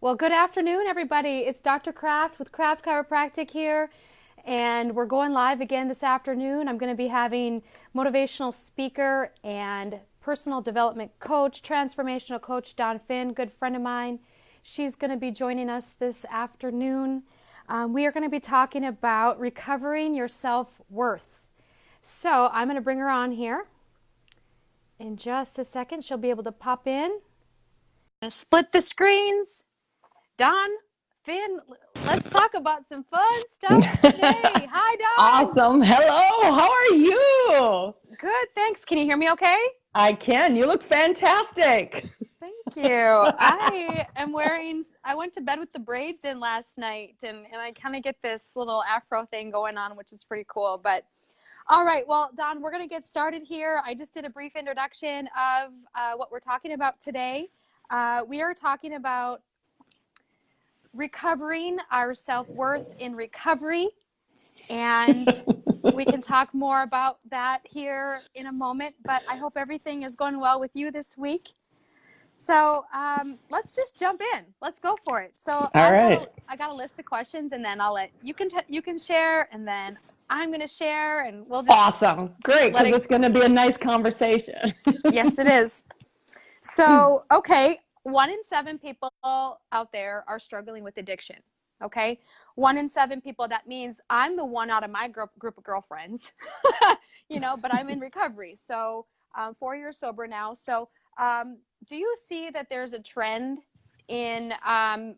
Well, good afternoon, everybody. It's Dr. Kraft with Kraft Chiropractic here, and we're going live again this afternoon. I'm going to be having motivational speaker and personal development coach, transformational coach Dawn Finn, good friend of mine. She's going to be joining us this afternoon. We are going to be talking about recovering your self-worth. So I'm going to bring her on here in just a second. She'll be able to pop in. Split the screens. Dawn, Finn, let's talk about some fun stuff today. Hi, Dawn. Awesome. Hello. How are you? Good, thanks. Can you hear me okay? I can. You look fantastic. Thank you. I went to bed with the braids in last night, and I kind of get this little afro thing going on, which is pretty cool. But all right, well, Dawn, we're going to get started here. I just did a brief introduction of what we're talking about today. We are talking about recovering our self-worth in recovery, and we can talk more about that here in a moment, but I hope everything is going well with you this week. So let's just jump in. Let's go for it. So I got a list of questions, and then I'll let you can share, and then I'm going to share, and we'll just Awesome. Great, because it's going to be a nice conversation. Yes, it is. So, okay. 1 in 7 people out there are struggling with addiction. Okay. 1 in 7 people, that means I'm the one out of my group of girlfriends, but I'm in recovery. So 4 years sober now. So do you see that there's a trend in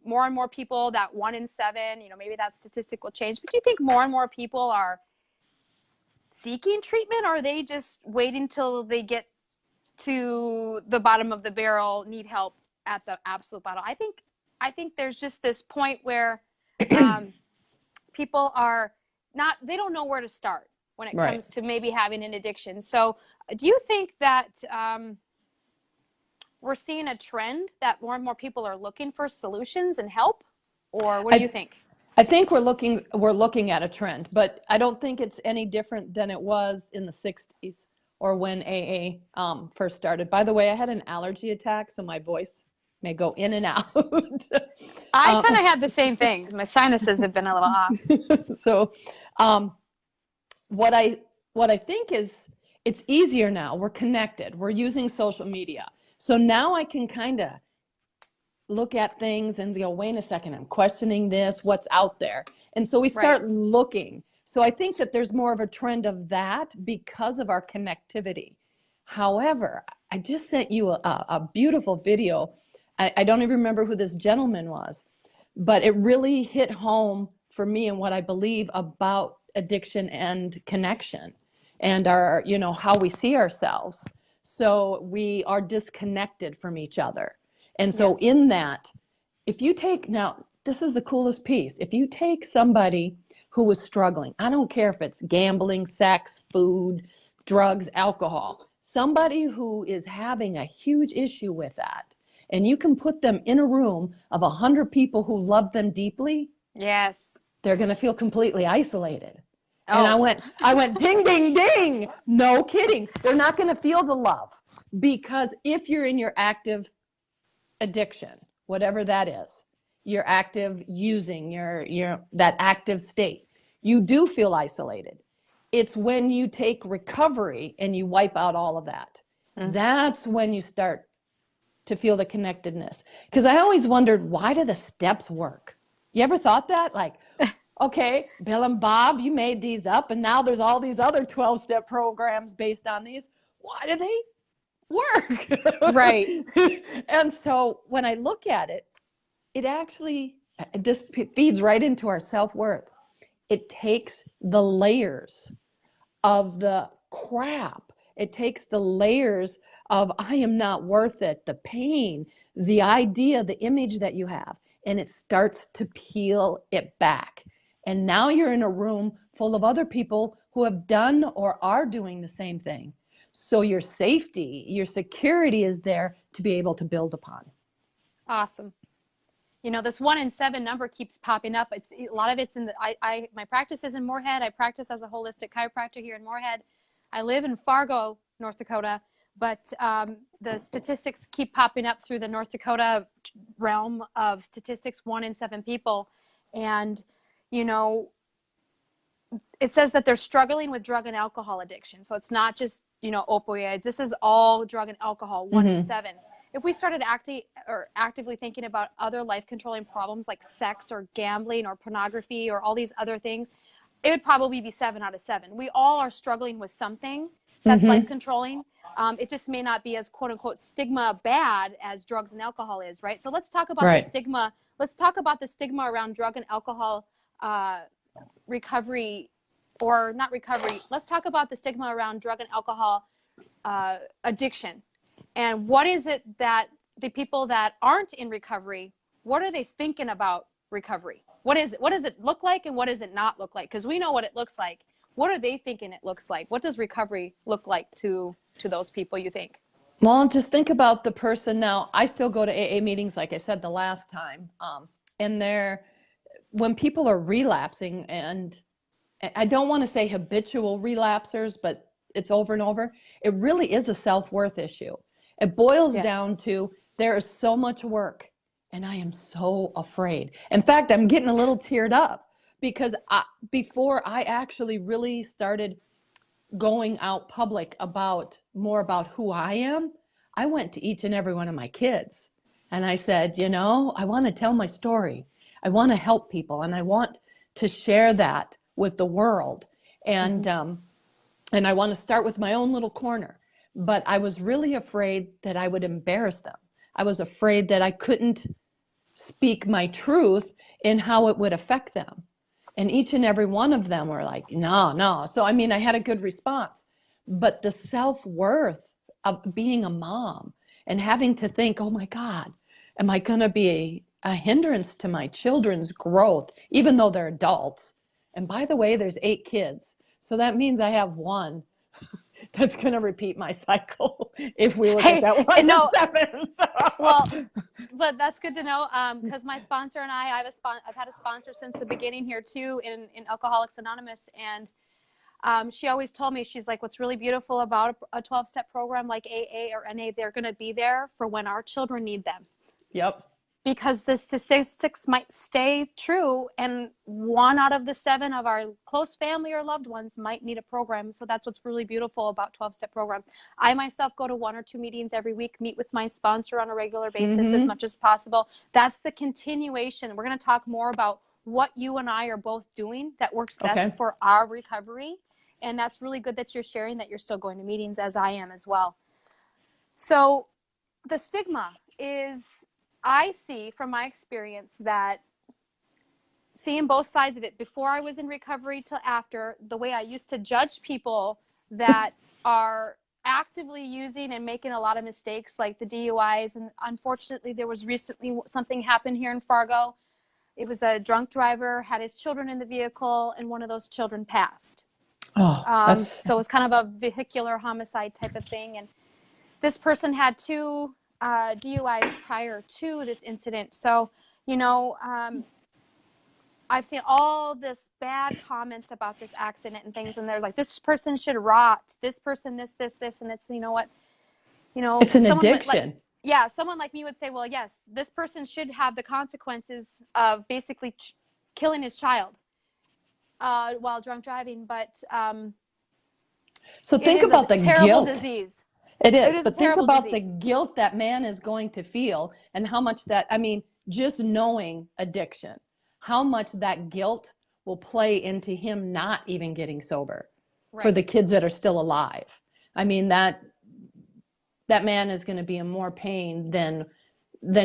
more and more people, that 1 in 7, maybe that statistic will change, but do you think more and more people are seeking treatment, or are they just waiting till they get to the bottom of the barrel, need help at the absolute bottom? I think there's just this point where people are they don't know where to start when it comes to maybe having an addiction. So do you think that we're seeing a trend that more and more people are looking for solutions and help, or what do you think? I think we're looking at a trend, but I don't think it's any different than it was in the 60s or when AA first started. By the way, I had an allergy attack, so my voice may go in and out. I kind of had the same thing. My sinuses have been a little off. So what I think is it's easier now. We're connected. We're using social media. So now I can kind of look at things and go, wait a second, I'm questioning this, what's out there. And so we start looking. So I think that there's more of a trend of that because of our connectivity. However, I just sent you a beautiful video. I don't even remember who this gentleman was, but it really hit home for me and what I believe about addiction and connection and our, how we see ourselves. So we are disconnected from each other. And so in that, now this is the coolest piece. If you take somebody who was struggling, I don't care if it's gambling, sex, food, drugs, alcohol, somebody who is having a huge issue with that, and you can put them in a room of 100 people who love them deeply. Yes. They're going to feel completely isolated. Oh. And I went ding, ding, ding. No kidding. They're not going to feel the love, because if you're in your active addiction, whatever that is, you're active using your that active state, you do feel isolated. It's when you take recovery and you wipe out all of that. Mm-hmm. That's when you start to feel the connectedness. Because I always wondered, why do the steps work? You ever thought that? Like, okay, Bill and Bob, you made these up, and now there's all these other 12-step programs based on these. Why do they work? Right. And so when I look at it, it actually, this feeds right into our self-worth. It takes the layers of the crap. It takes the layers of I am not worth it, the pain, the idea, the image that you have, and it starts to peel it back. And now you're in a room full of other people who have done or are doing the same thing. So your safety, your security is there to be able to build upon. Awesome. This 1 in 7 number keeps popping up. A lot of it's in my practice is in Moorhead. I practice as a holistic chiropractor here in Moorhead. I live in Fargo, North Dakota, but the statistics keep popping up through the North Dakota realm of statistics, 1 in 7 people. And, you know, it says that they're struggling with drug and alcohol addiction. So it's not just, you know, opioids. This is all drug and alcohol, 1 in 7. If we started actively thinking about other life-controlling problems like sex or gambling or pornography or all these other things, it would probably be 7 out of 7. We all are struggling with something that's life-controlling. It just may not be as quote-unquote stigma bad as drugs and alcohol is, right? So let's talk about the stigma. Let's talk about the stigma around drug and alcohol recovery, or not recovery. Let's talk about the stigma around drug and alcohol addiction. And what is it that the people that aren't in recovery, what are they thinking about recovery? What is it? What does it look like, and what does it not look like? Because we know what it looks like. What are they thinking it looks like? What does recovery look like to those people, you think? Well, just think about the person. Now, I still go to AA meetings, like I said the last time, and when people are relapsing, and I don't want to say habitual relapsers, but it's over and over, it really is a self-worth issue. It boils down to, there is so much work, and I am so afraid. In fact, I'm getting a little teared up because before I actually really started going out public more about who I am, I went to each and every one of my kids and I said, you know, I want to tell my story. I want to help people, and I want to share that with the world. And and I want to start with my own little corner. But I was really afraid that I would embarrass them. I was afraid that I couldn't speak my truth in how it would affect them. And each and every one of them were like, no. So, I mean, I had a good response. But the self-worth of being a mom and having to think, oh my God, am I going to be a hindrance to my children's growth, even though they're adults? And by the way, there's 8 kids. So that means I have one that's going to repeat my cycle if we look at that 1 in 7. Well, but that's good to know, because my sponsor and I've had a sponsor since the beginning here too in Alcoholics Anonymous, and she always told me, she's like, what's really beautiful about a 12-step program like AA or NA, they're going to be there for when our children need them. Yep. Because the statistics might stay true, and 1 out of the 7 of our close family or loved ones might need a program. So that's what's really beautiful about 12-step program. I myself go to 1 or 2 meetings every week, meet with my sponsor on a regular basis as much as possible. That's the continuation. We're going to talk more about what you and I are both doing that works best for our recovery. And that's really good that you're sharing that you're still going to meetings, as I am as well. So the stigma is, I see from my experience that seeing both sides of it, before I was in recovery till after, the way I used to judge people that are actively using and making a lot of mistakes, like the DUIs. And unfortunately, there was recently something happened here in Fargo. It was a drunk driver, had his children in the vehicle, and one of those children passed. So it was kind of a vehicular homicide type of thing. And this person had 2 DUIs prior to this incident. So, you know, I've seen all this bad comments about this accident and things, and they're like, this person should rot, this person, this, and it's, you know what, it's an addiction. Someone like me would say, well, yes, this person should have the consequences of basically killing his child while drunk driving, but so think about the terrible guilt. Disease. It is, but think about the guilt that man is going to feel, and how much that, I mean, just knowing addiction, how much that guilt will play into him not even getting sober for the kids that are still alive. I mean, that man is going to be in more pain than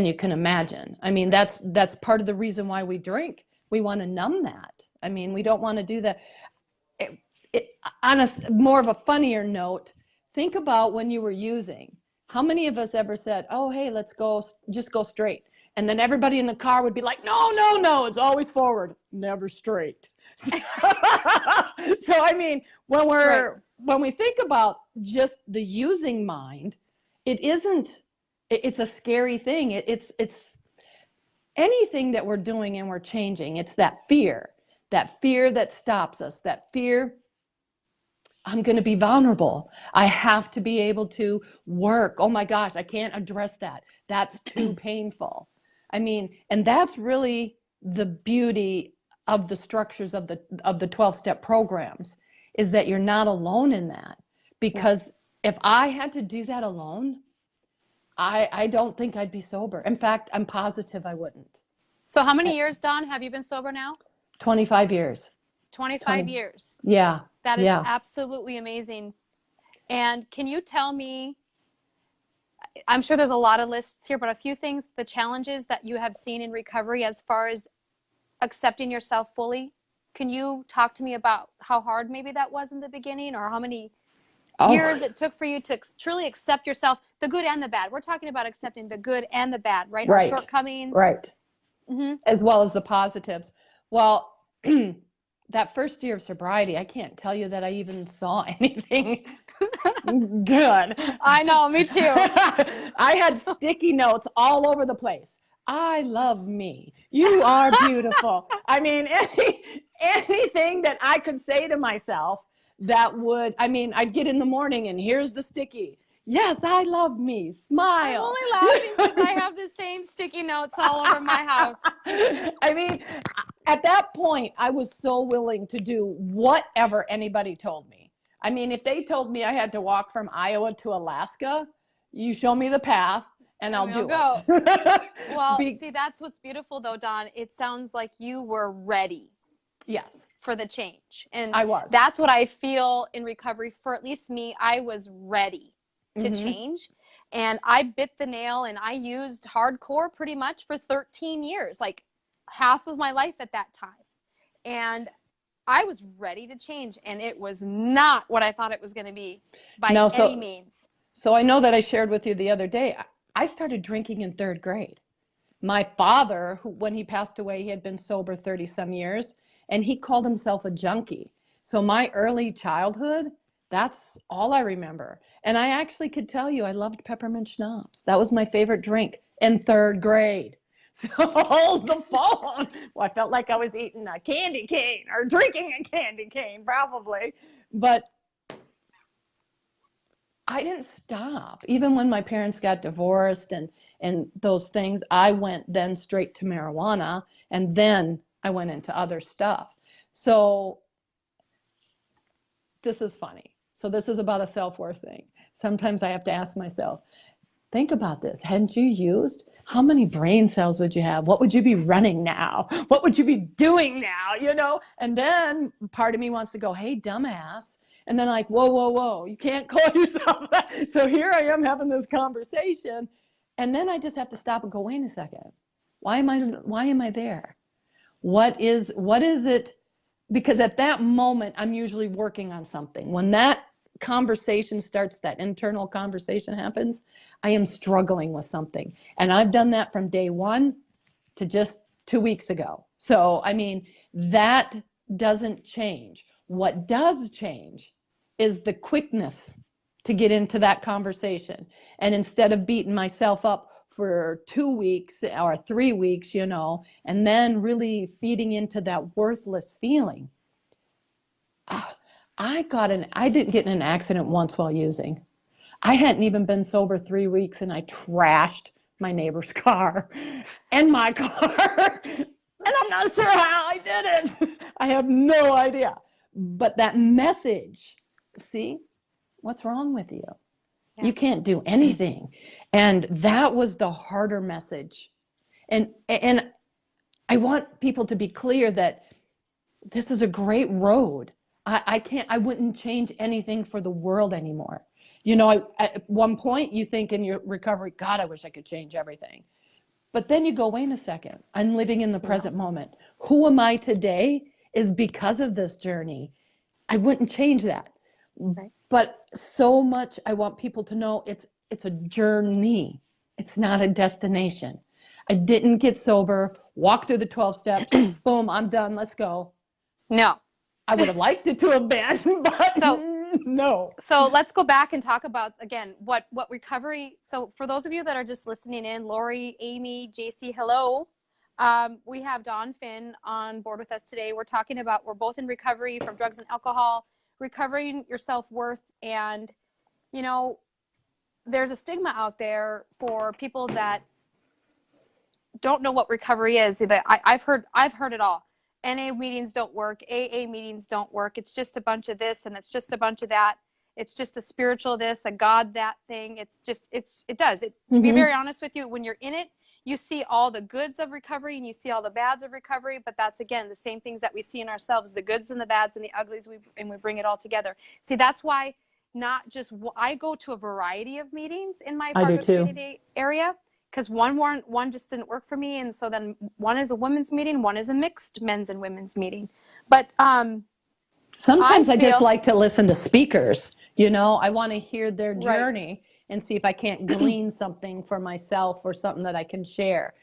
you can imagine. I mean, that's part of the reason why we drink. We want to numb that. I mean, we don't want to do that. On a more of a funnier note, think about when you were using. How many of us ever said, oh, hey, just go straight. And then everybody in the car would be like, no, it's always forward, never straight. So, I mean, when we think about just the using mind, it's a scary thing. It's anything that we're doing and we're changing. It's that fear that stops us, that fear I'm going to be vulnerable. I have to be able to work. Oh my gosh, I can't address that. That's too painful. I mean, and that's really the beauty of the structures of the 12-step programs, is that you're not alone in that. Because if I had to do that alone, I don't think I'd be sober. In fact, I'm positive I wouldn't. So how many years, Dawn, have you been sober now? 25 years. 25 years. Yeah. That is yeah. absolutely amazing. And can you tell me, I'm sure there's a lot of lists here, but a few things, the challenges that you have seen in recovery as far as accepting yourself fully? Can you talk to me about how hard maybe that was in the beginning, or how many years it took for you to truly accept yourself, the good and the bad? We're talking about accepting the good and the bad, right? Right. Our shortcomings. Right. Mm-hmm. As well as the positives. Well, that first year of sobriety, I can't tell you that I even saw anything good. I know, me too. I had sticky notes all over the place. I love me. You are beautiful. I mean, anything that I could say to myself that would, I mean, I'd get in the morning and here's the sticky. Yes, I love me. Smile. I'm only laughing because I have the same sticky notes all over my house. I mean, at that point, I was so willing to do whatever anybody told me. I mean, if they told me I had to walk from Iowa to Alaska, you show me the path and I'll do it. Well, see, that's what's beautiful though, Dawn. It sounds like you were ready. Yes. For the change. And I was. That's what I feel in recovery. For at least me, I was ready to change. And I bit the nail and I used hardcore pretty much for 13 years, like half of my life at that time. And I was ready to change, and it was not what I thought it was going to be by any means. So I know that I shared with you the other day, I started drinking in 3rd grade. My father, who, when he passed away, he had been sober 30 some years, and he called himself a junkie. So my early childhood, that's all I remember. And I actually could tell you I loved peppermint schnapps. That was my favorite drink in 3rd grade. So hold the phone. Well, I felt like I was eating a candy cane or drinking a candy cane, probably. But I didn't stop. Even when my parents got divorced and those things, I went then straight to marijuana, and then I went into other stuff. So this is funny. So this is about a self-worth thing. Sometimes I have to ask myself, think about this. Hadn't you used? How many brain cells would you have? What would you be running now? What would you be doing now? You know? And then part of me wants to go, hey, dumbass. And then like, whoa, whoa, whoa, you can't call yourself that. So here I am having this conversation. And then I just have to stop and go, wait a second. Why am I there? What is it? Because at that moment, I'm usually working on something. When that conversation starts, that internal conversation happens, I am struggling with something. And I've done that from day one to just 2 weeks ago. So, I mean, that doesn't change. What does change is the quickness to get into that conversation. And instead of beating myself up for 2 weeks or 3 weeks, you know, and then really feeding into that worthless feeling. I didn't get in an accident once while using. I hadn't even been sober 3 weeks and I trashed my neighbor's car and my car. And I'm not sure how I did it. I have no idea. But that message, see, what's wrong with you? Yeah. You can't do anything. And that was the harder message. And I want people to be clear that this is a great road. I wouldn't change anything for the world anymore. You know, at one point you think in your recovery, God, I wish I could change everything. But then you go, wait a second, I'm living in the present moment. Who am I today is because of this journey. I wouldn't change that. Right. But so much I want people to know it's a journey. It's not a destination. I didn't get sober, walk through the 12 steps, boom, I'm done, let's go. No. I would have liked it to have been, but no. So let's go back and talk about, again, what recovery, so for those of you that are just listening in, Lori, Amy, JC, hello. We have Dawn Finn on board with us today. We're talking about, we're both in recovery from drugs and alcohol. recovering your self-worth. And, you know, there's a stigma out there for people that don't know what recovery is. I've heard it all. NA meetings don't work. AA meetings don't work. It's just a bunch of this and it's just a bunch of that. It's just a spiritual this, a God that thing. It does. To be very honest with you, when you're in it, you see all the goods of recovery and you see all the bads of recovery. But that's, again, the same things that we see in ourselves, the goods and the bads and the uglies, and we bring it all together. See, that's why not just I go to a variety of meetings in my Fargo community area. Because one just didn't work for me, and so then one is a women's meeting, one is a mixed men's and women's meeting. But sometimes I just like to listen to speakers. You know, I want to hear their journey and see if I can't glean something for myself or something that I can share.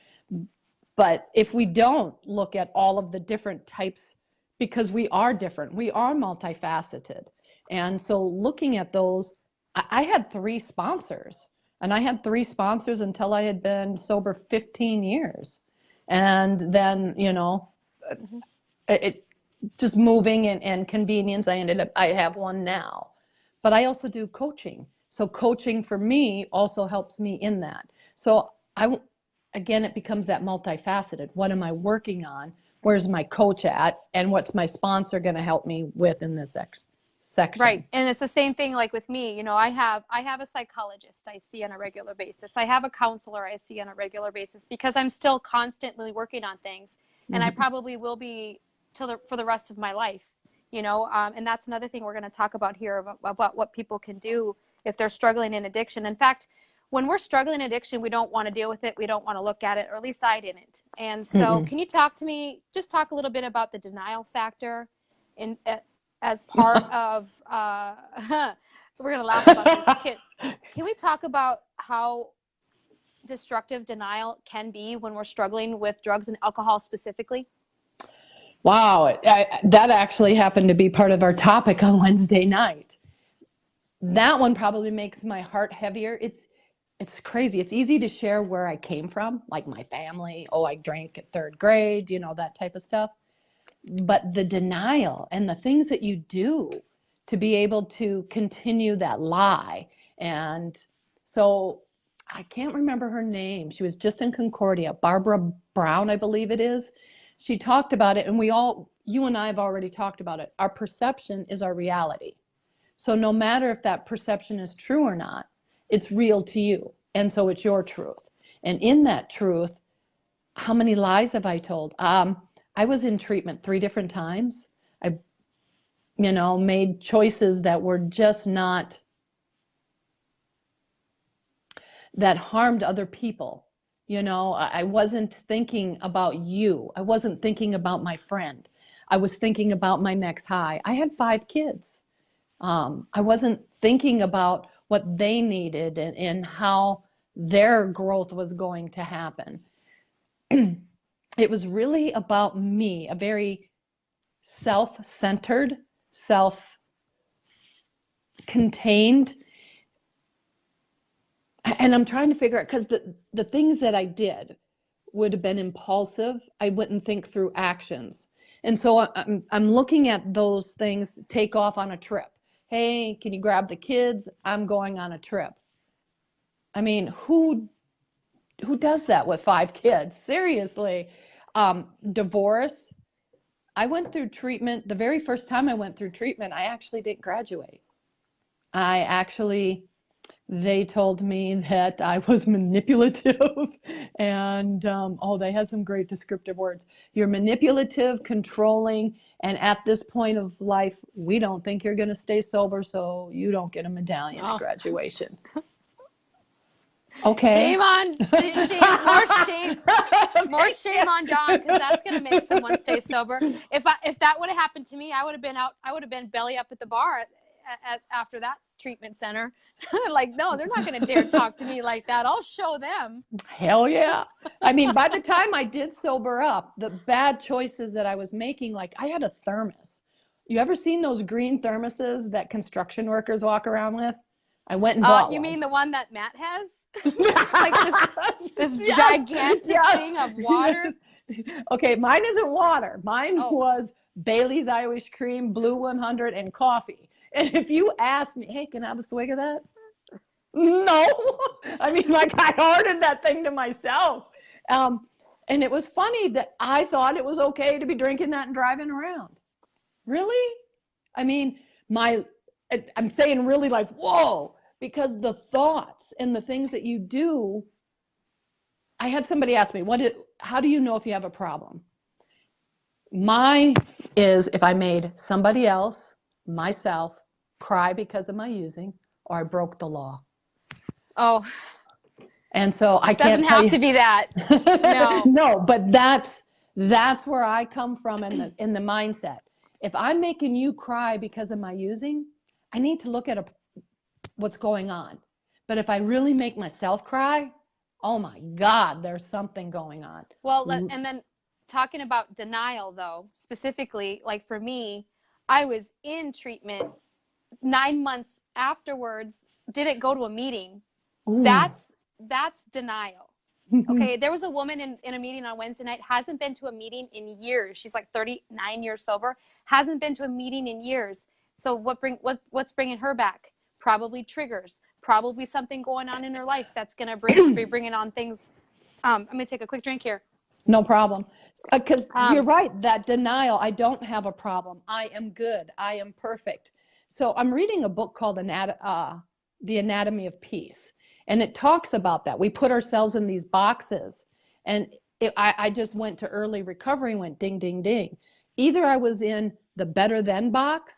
But if we don't look at all of the different types, because we are different, we are multifaceted, and so looking at those, I had 3 sponsors. And I had 3 sponsors until I had been sober 15 years. And then, you know, it just moving and convenience, I have one now. But I also do coaching. So coaching for me also helps me in that. So again, it becomes that multifaceted. What am I working on? Where's my coach at? And what's my sponsor going to help me with in this section? Right. And it's the same thing like with me. You know, I have a psychologist I see on a regular basis. I have a counselor I see on a regular basis because I'm still constantly working on things. And I probably will be for the rest of my life, you know. And that's another thing we're going to talk about here about what people can do if they're struggling in addiction. In fact, when we're struggling in addiction, we don't want to deal with it. We don't want to look at it, or at least I didn't. And so can you talk a little bit about the denial factor as part of, we're going to laugh about this. Can we talk about how destructive denial can be when we're struggling with drugs and alcohol specifically? Wow, that actually happened to be part of our topic on Wednesday night. That one probably makes my heart heavier. It's crazy. It's easy to share where I came from, like my family. Oh, I drank at 3rd grade, you know, that type of stuff. But the denial and the things that you do to be able to continue that lie. And so I can't remember her name. She was just in Concordia, Barbara Brown, I believe it is. She talked about it, and you and I have already talked about it. Our perception is our reality. So no matter if that perception is true or not, it's real to you. And so it's your truth. And in that truth, how many lies have I told? I was in treatment 3 different times. I, you know, made choices that were just not, that harmed other people. You know, I wasn't thinking about you. I wasn't thinking about my friend. I was thinking about my next high. I had 5 kids. I wasn't thinking about what they needed and how their growth was going to happen. It was really about me, a very self-centered, self-contained. And I'm trying to figure out, because the things that I did would have been impulsive. I wouldn't think through actions. And so I'm looking at those things, take off on a trip. Hey, can you grab the kids? I'm going on a trip. I mean, who does that with 5 kids? Seriously. Divorce. I went through treatment. The very first time I went through treatment, I actually didn't graduate. They told me that I was manipulative and, they had some great descriptive words. You're manipulative, controlling, and at this point of life, we don't think you're going to stay sober, so you don't get a medallion at graduation. Okay. More shame on Dawn, because that's going to make someone stay sober. If that would have happened to me, I would have been belly up at the bar after that treatment center. Like, no, they're not going to dare talk to me like that. I'll show them. Hell yeah. I mean, by the time I did sober up, the bad choices that I was making, like I had a thermos. You ever seen those green thermoses that construction workers walk around with? I went and bought one. You mean the one that Matt has? Like this gigantic thing of water? Okay, mine isn't water. Mine was Bailey's Irish Cream, Blue 100, and coffee. And if you ask me, hey, can I have a swig of that? No. I mean, like, I ordered that thing to myself. And it was funny that I thought it was okay to be drinking that and driving around. Really? I mean, I'm saying really like, whoa, because the thoughts and the things that you do. I had somebody ask me, how do you know if you have a problem? Mine is if I made somebody else, myself, cry because of my using, or I broke the law. Oh. And so I can't doesn't have to be that. No. No, but that's where I come from in the mindset. If I'm making you cry because of my using, I need to look at what's going on. But if I really make myself cry, oh my God, there's something going on. Well, and then talking about denial, though, specifically, like for me, I was in treatment 9 months afterwards, didn't go to a meeting. Ooh. That's denial. Okay, there was a woman in a meeting on Wednesday night, hasn't been to a meeting in years. She's like 39 years sober, hasn't been to a meeting in years. So what's bringing her back? Probably triggers, probably something going on in her life that's going to be bringing on things. I'm going to take a quick drink here. No problem. Because you're right, that denial, I don't have a problem. I am good. I am perfect. So I'm reading a book called The Anatomy of Peace. And it talks about that. We put ourselves in these boxes. And I just went to early recovery and went ding, ding, ding. Either I was in the better than box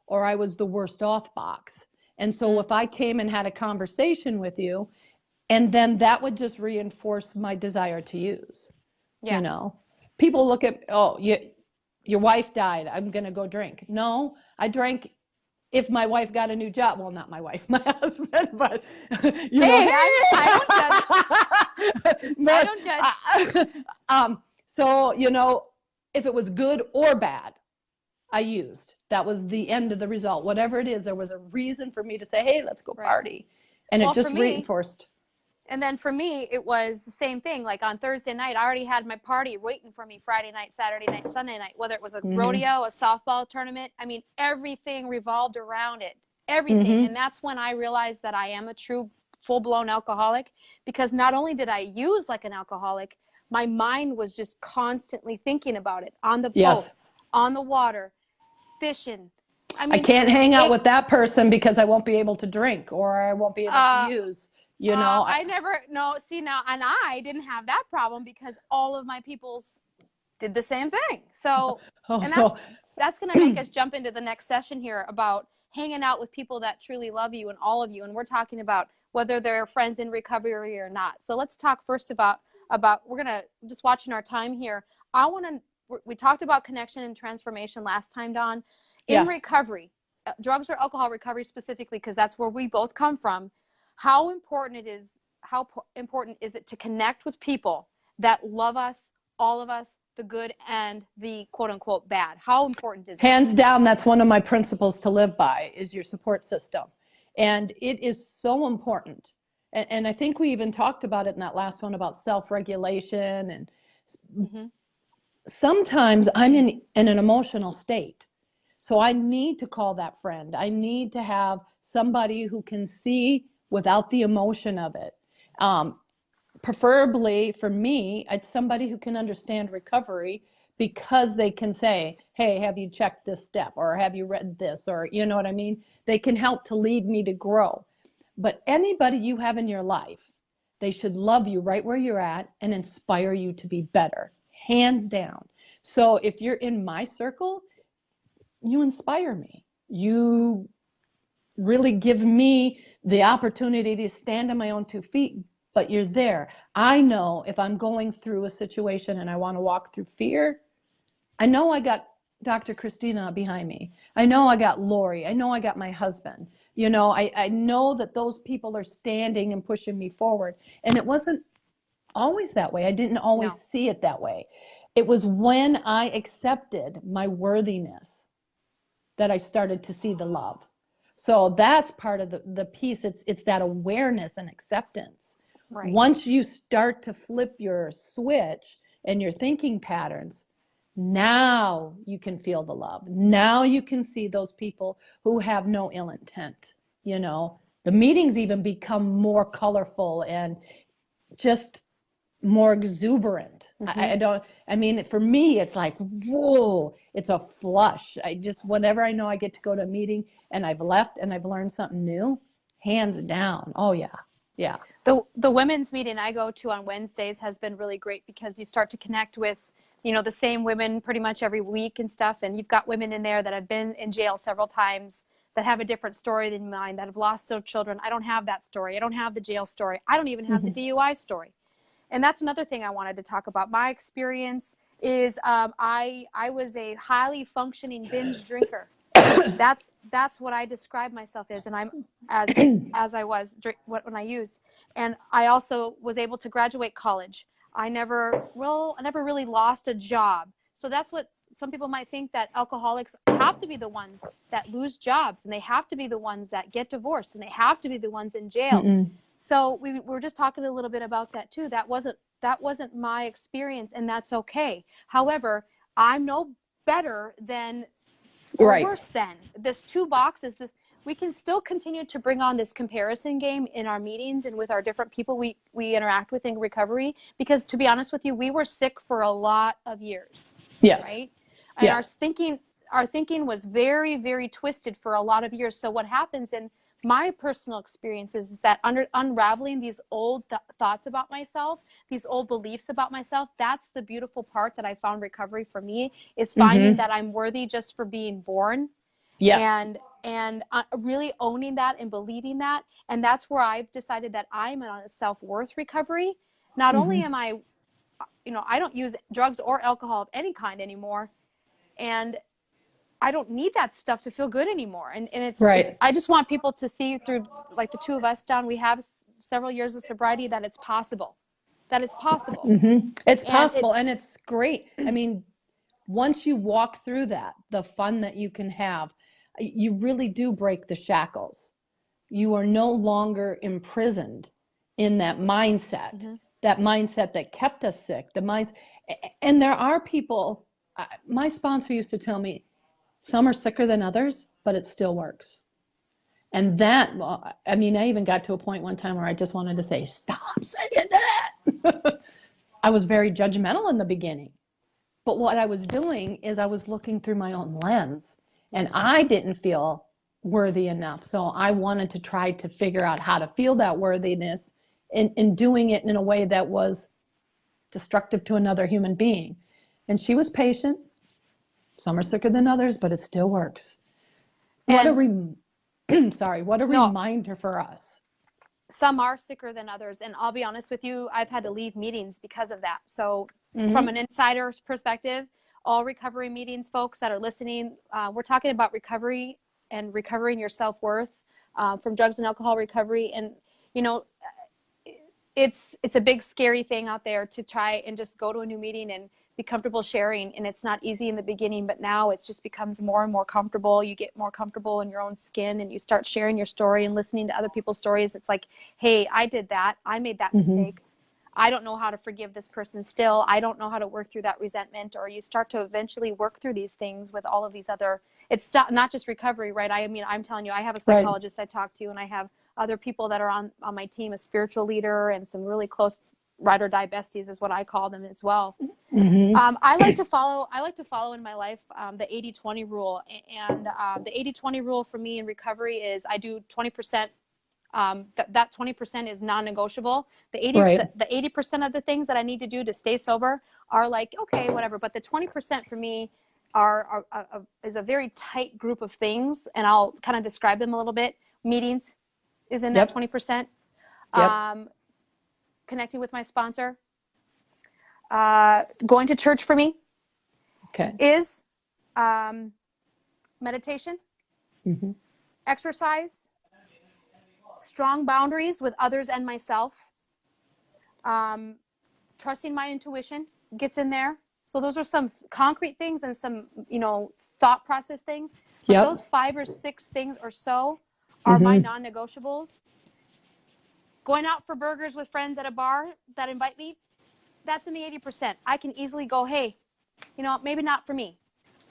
or I was the worst off box. And so if I came and had a conversation with you, and then that would just reinforce my desire to use. Yeah. You know, people look at, oh, your wife died, I'm going to go drink. No, I drank if my wife got a new job. Well, not my wife, my husband, but you know. I don't judge. So, you know, if it was good or bad, I used. That was the end of the result. Whatever it is, there was a reason for me to say, hey, let's go party. And it just reinforced. And then for me, it was the same thing. Like on Thursday night, I already had my party waiting for me Friday night, Saturday night, Sunday night, whether it was a rodeo, a softball tournament. I mean, everything revolved around it, everything. And that's when I realized that I am a true full-blown alcoholic, because not only did I use like an alcoholic, my mind was just constantly thinking about it on the boat, on the water, fishing. I can't hang out with that person because I won't be able to drink or I won't be able to use. You know, and I didn't have that problem because all of my peoples did the same thing. So, that's going to make us jump into the next session here about hanging out with people that truly love you and all of you. And we're talking about whether they're friends in recovery or not. So let's talk first about, we're going to, just watching our time here. We talked about connection and transformation last time, Dawn. In recovery, drugs or alcohol recovery specifically, because that's where we both come from. How important is it to connect with people that love us, all of us, the good and the quote unquote bad? How important is it? Hands down, that's one of my principles to live by, is your support system. And it is so important. And I think we even talked about it in that last one about self-regulation. And sometimes I'm in an emotional state. So I need to call that friend. I need to have somebody who can see without the emotion of it. Preferably for me, it's somebody who can understand recovery, because they can say, hey, have you checked this step? Or have you read this? Or you know what I mean? They can help to lead me to grow. But anybody you have in your life, they should love you right where you're at and inspire you to be better, hands down. So if you're in my circle, you inspire me. You really give me the opportunity to stand on my own 2 feet, but you're there. I know if I'm going through a situation and I want to walk through fear, I know I got Dr. Christina behind me. I know I got Lori. I know I got my husband. You know, I know that those people are standing and pushing me forward. And it wasn't always that way. I didn't always see it that way. It was when I accepted my worthiness that I started to see the love. So that's part of the piece. It's that awareness and acceptance. Right. Once you start to flip your switch and your thinking patterns, Now you can feel the love. Now you can see those people who have no ill intent. You know, the meetings even become more colorful and just more exuberant. I mean, for me, it's like, whoa, it's a flush. Whenever I know I get to go to a meeting and I've left and I've learned something new, hands down. Oh, yeah. Yeah. The women's meeting I go to on Wednesdays has been really great because you start to connect with, the same women pretty much every week and stuff. And you've got women in there that have been in jail several times, that have a different story than mine, that have lost their children. I don't have that story. I don't have the jail story. I don't even have the DUI story. And that's another thing I wanted to talk about. My experience is I was a highly functioning binge drinker. That's what I describe myself as, and I'm as I was when I used. And I also was able to graduate college. I never really lost a job. So that's what some people might think, that alcoholics have to be the ones that lose jobs, and they have to be the ones that get divorced, and they have to be the ones in jail. So we were just talking a little bit about that too. That wasn't my experience, and that's okay. However, I'm no better than or worse than this 2 boxes. We can still continue to bring on this comparison game in our meetings and with our different people we interact with in recovery, because to be honest with you, we were sick for a lot of years. Yes. Right? And our thinking was very, very twisted for a lot of years. So what happens in my personal experience is that unraveling these old thoughts about myself, these old beliefs about myself, that's the beautiful part that I found recovery for me, is finding that I'm worthy just for being born. Yes. And really owning that and believing that. And that's where I've decided that I'm on a self-worth recovery. Not only am I, I don't use drugs or alcohol of any kind anymore. And I don't need that stuff to feel good anymore. And it's I just want people to see through, like the two of us, Dawn, we have several years of sobriety, that it's possible. It's possible. It's possible. And it's great. I mean, once you walk through that, the fun that you can have, you really do break the shackles. You are no longer imprisoned in that mindset, that kept us sick, and there are people, my sponsor used to tell me, some are sicker than others, but it still works. And that, I mean, I even got to a point one time where I just wanted to say, stop saying that. I was very judgmental in the beginning. But what I was doing is I was looking through my own lens, and I didn't feel worthy enough. So I wanted to try to figure out how to feel that worthiness in doing it in a way that was destructive to another human being. And she was patient. Some are sicker than others, but it still works. What a reminder for us. Some are sicker than others. And I'll be honest with you, I've had to leave meetings because of that. So from an insider's perspective, all recovery meetings, folks that are listening, we're talking about recovery and recovering your self-worth from drugs and alcohol recovery. And, it's a big, scary thing out there to try and just go to a new meeting and be comfortable sharing. And it's not easy in the beginning, but now it just becomes more and more comfortable. You get more comfortable in your own skin, and you start sharing your story and listening to other people's stories. It's like, hey, I did that. I made that mistake. I don't know how to forgive this person still. I don't know how to work through that resentment. Or you start to eventually work through these things with all of these other, it's not just recovery, right? I mean, I'm telling you, I have a psychologist I talk to, and I have other people that are on my team, a spiritual leader, and some really close ride or die besties is what I call them as well. I like to follow in my life the 80-20 rule. And the 80-20 rule for me in recovery is I do 20%. That 20% is non-negotiable. The 80% of the things that I need to do to stay sober are like, okay, whatever. But the 20% for me is a very tight group of things, and I'll kind of describe them a little bit. Meetings is in that 20%. Connecting with my sponsor. Going to church for me is meditation, exercise, strong boundaries with others and myself, trusting my intuition gets in there. So those are some concrete things and some, thought process things. But those 5 or 6 things or so are my non-negotiables. Going out for burgers with friends at a bar that invite me, that's in the 80%. I can easily go, hey, you know, maybe not for me.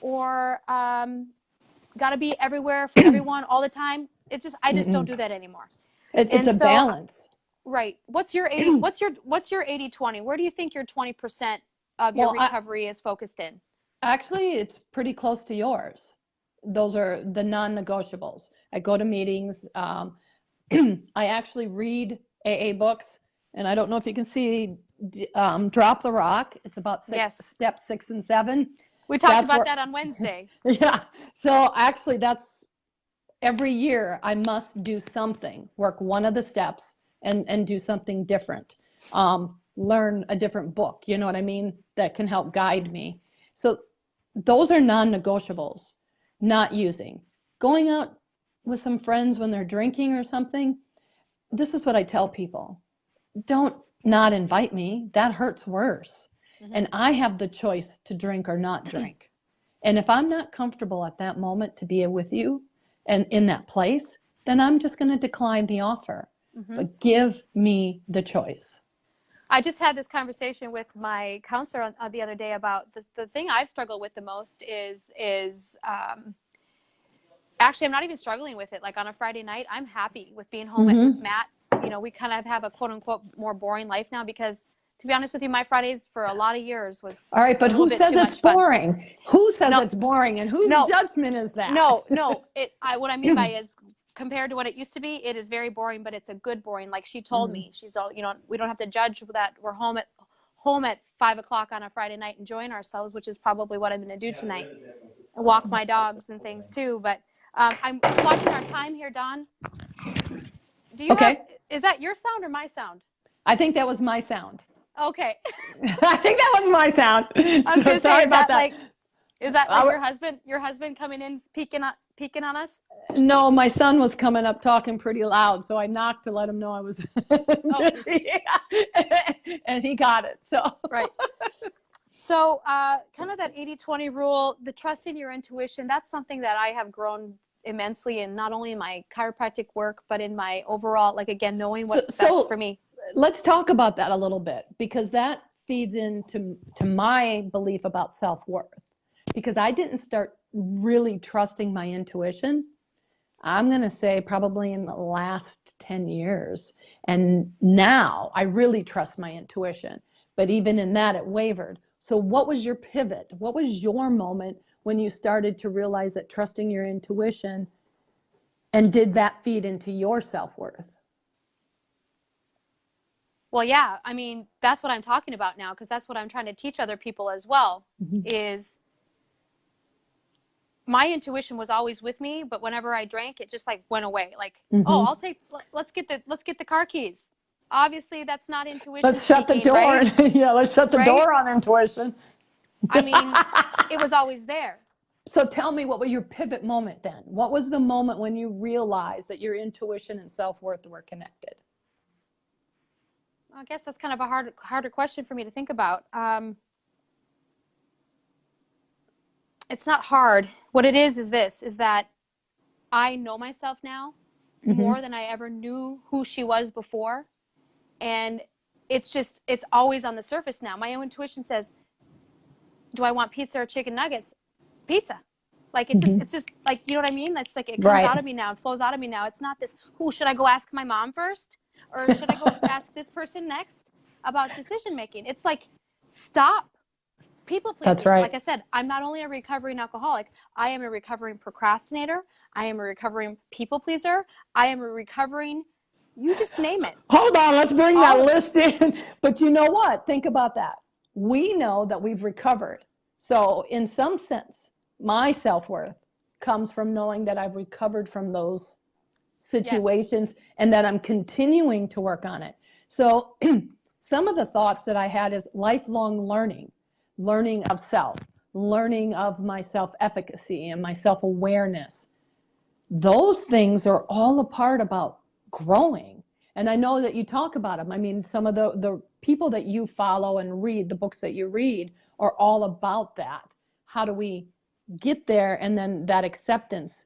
Or got to be everywhere for everyone all the time. It's just, I just don't do that anymore. It's And a so, balance. right. What's your 80, what's your 80/20? Where do you think your 20% of your Well, recovery is focused in? actually, it's pretty close to yours. Those are the non-negotiables. I go to meetings. I actually read AA books, and I don't know if you can see Drop the Rock. It's about Yes. steps 6 and 7. We talked That's about where, that on Wednesday. yeah. So actually, that's every year I must do something, work one of the steps and do something different. Learn a different book, you know what I mean, that can help guide me. So those are non-negotiables. Not using. Going out with some friends when they're drinking or something, this is what I tell people. Don't not invite me. That hurts worse. And I have the choice to drink or not drink. And if I'm not comfortable at that moment to be with you and in that place, then I'm just going to decline the offer. But give me the choice. I just had this conversation with my counselor the other day about the thing I've struggled with the most is actually, I'm not even struggling with it. Like on a Friday night, I'm happy with being home with Matt. You know, we kind of have a quote unquote more boring life now because, to be honest with you, my Fridays for a lot of years was all right. But who says it's boring? Fun. Who says it's boring? And whose judgment is that? No. What I mean by is, compared to what it used to be, it is very boring, but it's a good boring. Like she told me, she's all, you know, we don't have to judge that we're home at 5 o'clock on a Friday night enjoying ourselves, which is probably what I'm going to do tonight. Walk my dogs and things too. But I'm just watching our time here, Dawn. Do you have, is that your sound or my sound? I think that was my sound. Okay. I think that was my sound. I was going to say, is that like your husband coming in peeking on us? No, my son was coming up talking pretty loud, so I knocked to let him know I was busy. And he got it. So right. So kind of that 80/20 rule, the trust in your intuition, that's something that I have grown immensely in, not only in my chiropractic work, but in my overall, like, again, knowing what's best for me. Let's talk about that a little bit, because that feeds into my belief about self-worth. Because I didn't start really trusting my intuition, I'm going to say probably in the last 10 years. And now I really trust my intuition. But even in that, it wavered. So what was your pivot? What was your moment when you started to realize that trusting your intuition, and did that feed into your self-worth? Well, yeah, I mean, that's what I'm talking about now, because that's what I'm trying to teach other people as well, is my intuition was always with me, but whenever I drank, it just like went away. Like, oh, let's get the car keys. Obviously, that's not intuition. Let's shut the door. Right? Yeah, let's shut the door on intuition. I mean, it was always there. So tell me, what was your pivot moment then? What was the moment when you realized that your intuition and self-worth were connected? I guess that's kind of a harder question for me to think about. It's not hard. What it is that I know myself now more than I ever knew who she was before. And it's always on the surface now. My own intuition says, do I want pizza or chicken nuggets? Pizza. Like, it's just like, you know what I mean? That's like, it comes out of me now. It flows out of me now. It's not this, should I go ask my mom first? Or should I go ask this person next about decision making? It's like, stop people pleasing. That's right. Like I said, I'm not only a recovering alcoholic, I am a recovering procrastinator. I am a recovering people pleaser. I am a recovering, you just name it. Hold on, let's bring that list in. But you know what? Think about that. We know that we've recovered. So in some sense, my self-worth comes from knowing that I've recovered from those situations and that I'm continuing to work on it. So some of the thoughts that I had is lifelong learning of self, learning of my self-efficacy and my self-awareness. Those things are all a part about growing. And I know that you talk about them. I mean, some of the people that you follow and read, the books that you read, are all about that. How do we get there? And then that acceptance,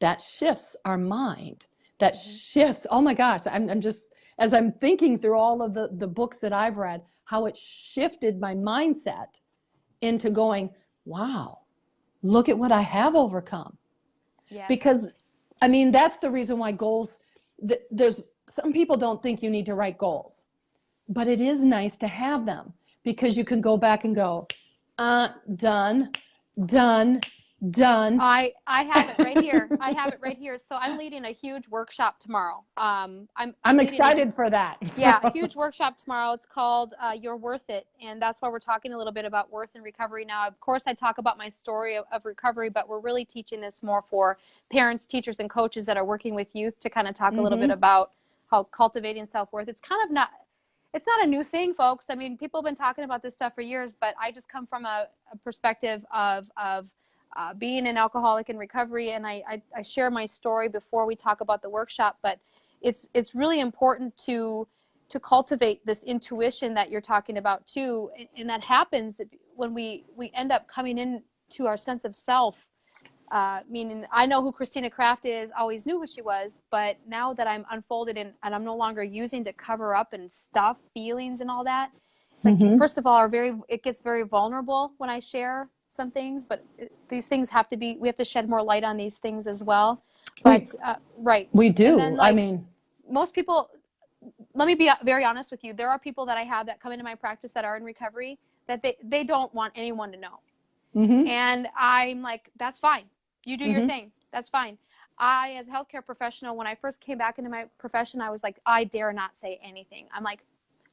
that shifts our mind. That shifts, oh my gosh, I'm just, as I'm thinking through all of the books that I've read, how it shifted my mindset. into going, wow, look at what I have overcome. Yes. Because, I mean, that's the reason why goals, there's some people don't think you need to write goals, but it is nice to have them because you can go back and go, done, done, done. I have it right here. I have it right here. So I'm leading a huge workshop tomorrow. I'm excited for that. Yeah, a huge workshop tomorrow. It's called You're Worth It. And that's why we're talking a little bit about worth and recovery now. Of course, I talk about my story of recovery, but we're really teaching this more for parents, teachers, and coaches that are working with youth to kind of talk a little bit about how cultivating self-worth. It's kind of not, it's not a new thing, folks. I mean, people have been talking about this stuff for years, but I just come from a perspective of being an alcoholic in recovery, and I share my story before we talk about the workshop. But it's really important to cultivate this intuition that you're talking about too, and that happens when we end up coming into our sense of self. Meaning, I know who Christina Kraft is, always knew who she was, but now that I'm unfolded and I'm no longer using to cover up and stuff feelings and all that, like first of all, it gets very vulnerable when I share some things, but these things have to be, we have to shed more light on these things as well. But right, we do. Then, like, I mean, most people, let me be very honest with you, there are people that I have that come into my practice that are in recovery that they don't want anyone to know. And I'm like, that's fine, you do your thing, that's fine. I, as a healthcare professional, when I first came back into my profession, I was like, I dare not say anything. I'm like,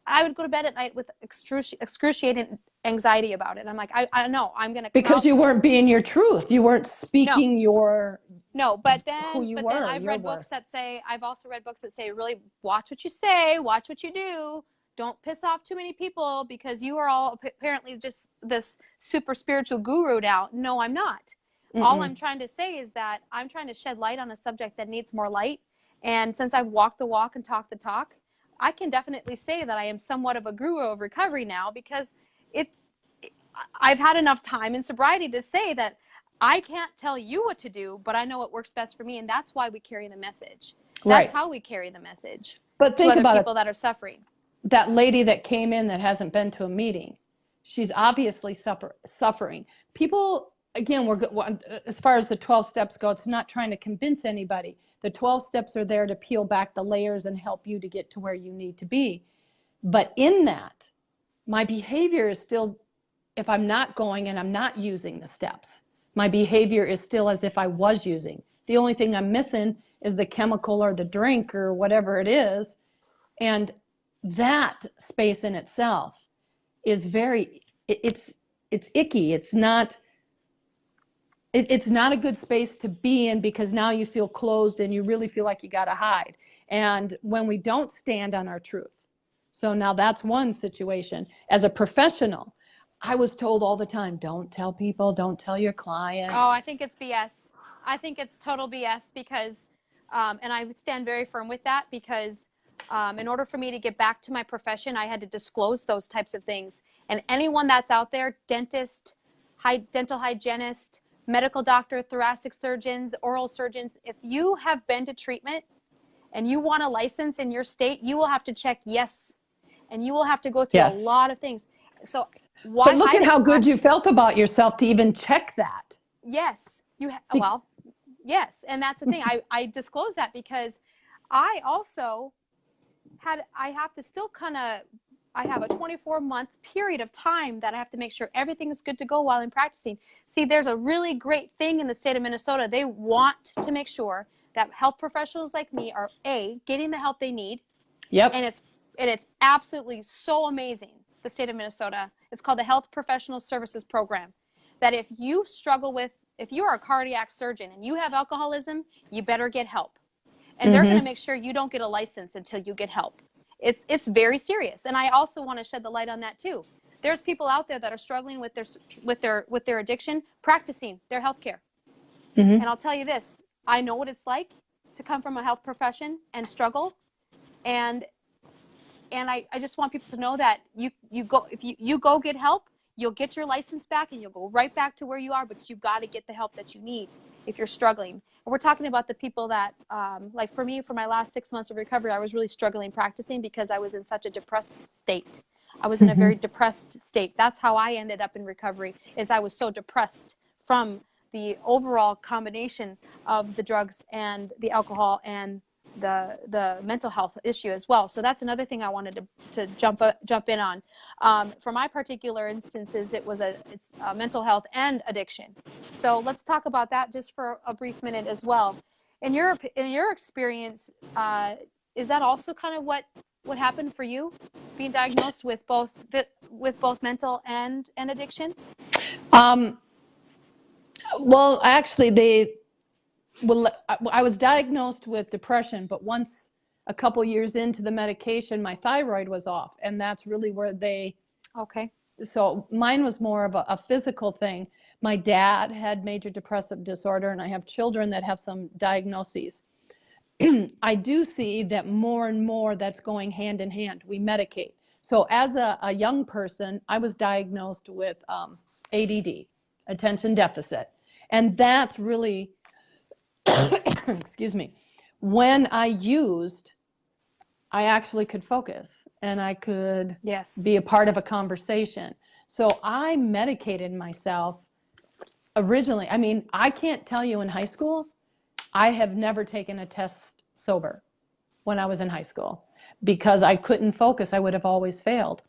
I would go to bed at night with excruciating anxiety about it. I'm like, I know I'm going to come because out. you weren't being your truth. You weren't speaking but then I've read books that say, I've also read books that say, really watch what you say, watch what you do. Don't piss off too many people because you are all apparently just this super spiritual guru now. No, I'm not. All I'm trying to say is that I'm trying to shed light on a subject that needs more light. And since I've walked the walk and talked the talk, I can definitely say that I am somewhat of a guru of recovery now, because I've had enough time in sobriety to say that I can't tell you what to do, but I know what works best for me, and that's why we carry the message. That's how we carry the message to other people that are suffering. That lady that came in that hasn't been to a meeting, she's obviously suffering. People, again, as far as the 12 steps go, it's not trying to convince anybody. The 12 steps are there to peel back the layers and help you to get to where you need to be. But in that, my behavior is still, if I'm not going and I'm not using the steps, my behavior is still as if I was using. The only thing I'm missing is the chemical or the drink or whatever it is. And that space in itself is it's icky. It's not a good space to be in, because now you feel closed and you really feel like you got to hide. And when we don't stand on our truth. So now that's one situation. As a professional, I was told all the time, don't tell people, don't tell your clients. Oh, I think it's BS. I think it's total BS because, and I would stand very firm with that, because in order for me to get back to my profession, I had to disclose those types of things. And anyone that's out there, dentist, dental hygienist, medical doctor, thoracic surgeons, oral surgeons, if you have been to treatment and you want a license in your state, you will have to check yes. And you will have to go through a lot of things. So why? But look at how good you felt about yourself to even check that. Yes. Well, yes. And that's the thing. I disclose that because I also I have to still I have a 24-month period of time that I have to make sure everything is good to go while I'm practicing. See, there's a really great thing in the state of Minnesota. They want to make sure that health professionals like me are getting the help they need. Yep. And it's absolutely so amazing, the state of Minnesota. It's called the Health Professional Services Program. That if you if you are a cardiac surgeon and you have alcoholism, you better get help. And they're going to make sure you don't get a license until you get help. It's very serious. And I also want to shed the light on that too. There's people out there that are struggling with their addiction, practicing their healthcare. And I'll tell you this, I know what it's like to come from a health profession and struggle. And I just want people to know that if you go get help, you'll get your license back and you'll go right back to where you are, but you got to get the help that you need if you're struggling. And we're talking about the people that, like for me, for my last 6 months of recovery, I was really struggling practicing because I was in such a depressed state. I was in a very depressed state. That's how I ended up in recovery, is I was so depressed from the overall combination of the drugs and the alcohol and the mental health issue as well. So that's another thing I wanted to jump in on. For my particular instances, it's mental health and addiction. So let's talk about that just for a brief minute as well. In your experience, is that also kind of what happened for you, being diagnosed with both mental and addiction? Well, actually, I was diagnosed with depression, but once a couple years into the medication, my thyroid was off, and that's really where Okay. So mine was more of a physical thing. My dad had major depressive disorder, and I have children that have some diagnoses. I do see that more and more that's going hand in hand. We medicate. So as a young person, I was diagnosed with ADD, attention deficit. And that's really, excuse me, when I used, I actually could focus and I could be a part of a conversation. So I medicated myself originally. I mean, I can't tell you in high school, I have never taken a test sober when I was in high school because I couldn't focus. I would have always failed.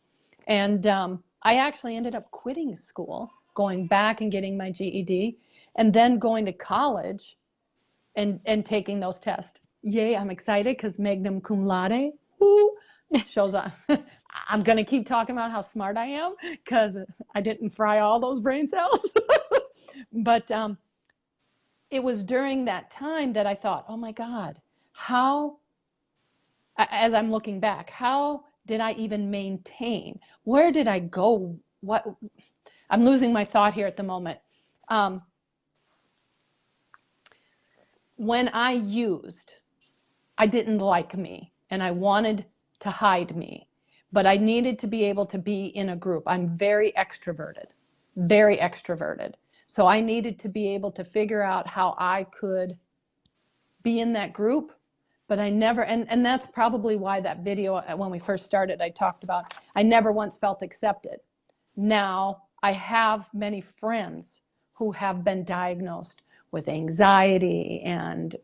And I actually ended up quitting school, going back and getting my GED, and then going to college and taking those tests. Yay, I'm excited because magna cum laude, woo, shows up. I'm going to keep talking about how smart I am because I didn't fry all those brain cells. But it was during that time that I thought, oh my God, how, as I'm looking back, how did I even maintain? Where did I go? What? I'm losing my thought here at the moment. When I used, I didn't like me and I wanted to hide me, but I needed to be able to be in a group. I'm very extroverted, very extroverted. So I needed to be able to figure out how I could be in that group, but I never, and that's probably why that video, when we first started, I talked about, I never once felt accepted. Now I have many friends who have been diagnosed with anxiety and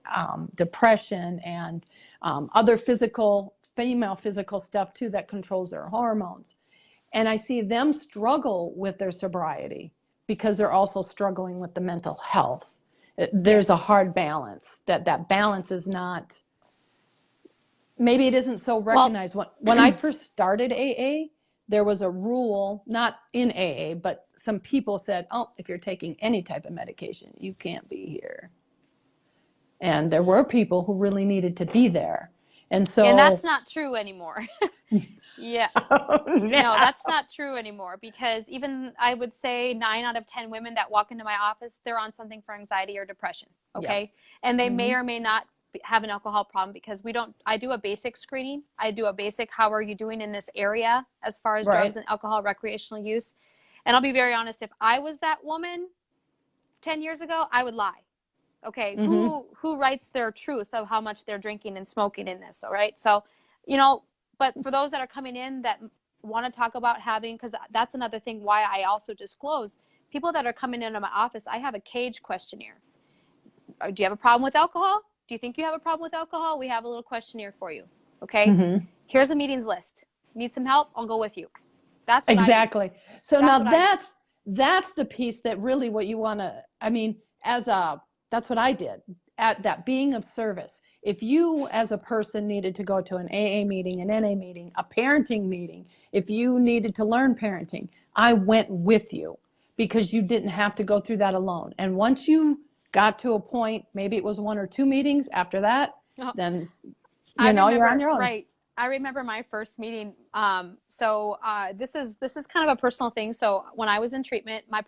depression and other female physical stuff too that controls their hormones. And I see them struggle with their sobriety because they're also struggling with the mental health. There's a hard balance. That balance is not, maybe it isn't so recognized. When I first started AA, there was a rule, not in AA, but some people said, oh, if you're taking any type of medication, you can't be here. And there were people who really needed to be there. And that's not true anymore. Yeah. No, that's not true anymore, because even I would say 9 out of 10 women that walk into my office, they're on something for anxiety or depression. Okay. And they may or may not have an alcohol problem, because I do a basic screening. I do a basic, how are you doing in this area as far as drugs and alcohol recreational use? And I'll be very honest, if I was that woman 10 years ago, I would lie. Okay. Who writes their truth of how much they're drinking and smoking in this? All right. So, but for those that are coming in that want to talk about having, because that's another thing why I also disclose, people that are coming into my office, I have a CAGE questionnaire. Do you have a problem with alcohol? Do you think you have a problem with alcohol? We have a little questionnaire for you. Okay. Here's a meetings list. Need some help? I'll go with you. That's what exactly. I do. So that's the piece that really what you want to, I mean, that's what I did at that, being of service. If you as a person needed to go to an AA meeting, an NA meeting, a parenting meeting, if you needed to learn parenting, I went with you, because you didn't have to go through that alone. And once you got to a point, maybe it was 1 or 2 meetings after that, then you're on your own. Right. I remember my first meeting. This is kind of a personal thing. So when I was in treatment, my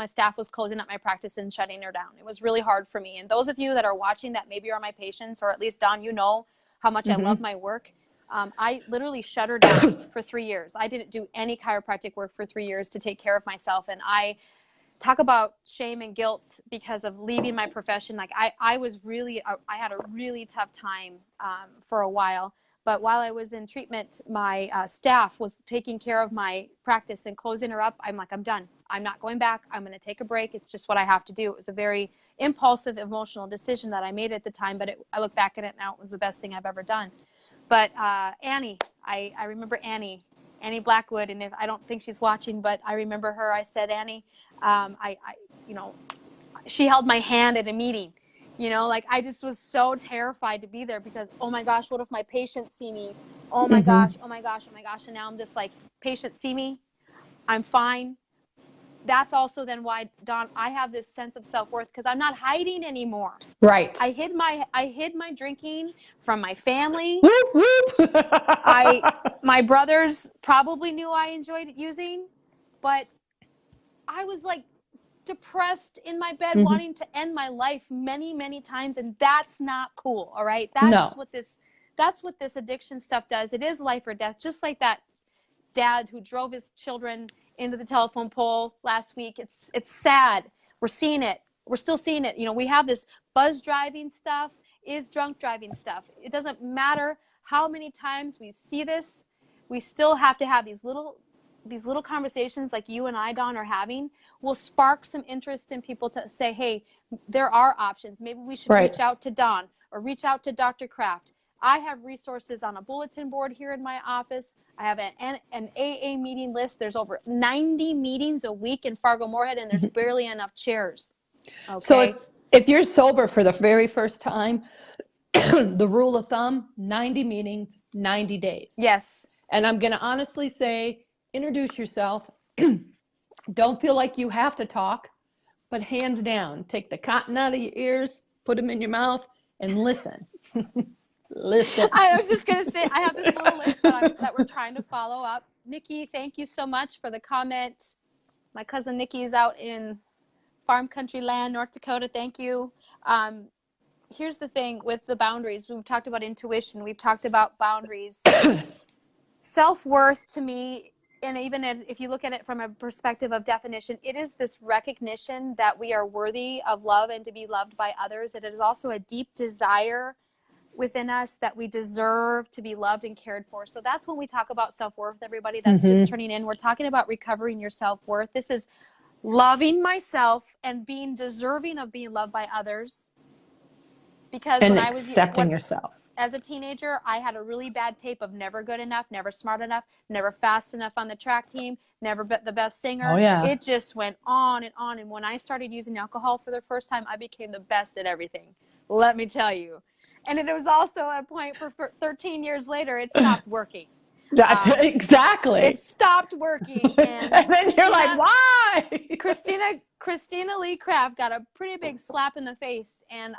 staff was closing up my practice and shutting her down. It was really hard for me. And those of you that are watching that maybe are my patients, or at least Dawn, you know how much I love my work. I literally shut her down for 3 years. I didn't do any chiropractic work for 3 years to take care of myself. And I talk about shame and guilt because of leaving my profession. Like I had a really tough time for a while. But while I was in treatment, my staff was taking care of my practice and closing her up. I'm like, I'm done. I'm not going back. I'm going to take a break. It's just what I have to do. It was a very impulsive, emotional decision that I made at the time, but I look back at it now, it was the best thing I've ever done. But Annie, I remember Annie Blackwood, and if I don't think she's watching, but I remember her. I said, Annie, you know, she held my hand at a meeting. You know, like I just was so terrified to be there because, oh my gosh, what if my patients see me? Oh my gosh, oh my gosh, oh my gosh. And now I'm just like, patients see me, I'm fine. That's also then why, Dawn, I have this sense of self-worth because I'm not hiding anymore. Right. I hid my drinking from my family. Whoop, whoop. My brothers probably knew I enjoyed using, but I was like depressed in my bed, wanting to end my life many, many times, and that's not cool. All right, that's what this addiction stuff does. It is life or death, just like that dad who drove his children into the telephone pole last week. It's sad. We're seeing it. We're still seeing it. You know, we have this buzz driving stuff is drunk driving stuff. It doesn't matter how many times we see this, we still have to have these little conversations like you and I, Dawn, are having, will spark some interest in people to say, hey, there are options. Maybe we should reach out to Dawn or reach out to Dr. Kraft. I have resources on a bulletin board here in my office. I have an AA meeting list. There's over 90 meetings a week in Fargo-Moorhead, and there's barely enough chairs. Okay. So if you're sober for the very first time, the rule of thumb, 90 meetings, 90 days. Yes. And I'm going to honestly say, introduce yourself. Don't feel like you have to talk, but hands down, take the cotton out of your ears, put them in your mouth, and listen. Listen. I was just going to say, I have this little list that we're trying to follow up. Nikki, thank you so much for the comment. My cousin Nikki is out in farm country land, North Dakota. Thank you. Here's the thing with the boundaries. We've talked about intuition. We've talked about boundaries. Self-worth to me, and even if you look at it from a perspective of definition, it is this recognition that we are worthy of love and to be loved by others. It is also a deep desire within us that we deserve to be loved and cared for. So that's when we talk about self-worth, everybody that's just turning in. We're talking about recovering your self-worth. This is loving myself and being deserving of being loved by others. Because and when I was accepting yourself. As a teenager, I had a really bad tape of never good enough, never smart enough, never fast enough on the track team, never the best singer. Oh, yeah. It just went on and on. And when I started using alcohol for the first time, I became the best at everything. Let me tell you. And it was also a point for 13 years later, it stopped working. That's exactly. It stopped working. And then you're like, why? Christina Lee Kraft got a pretty big slap in the face. And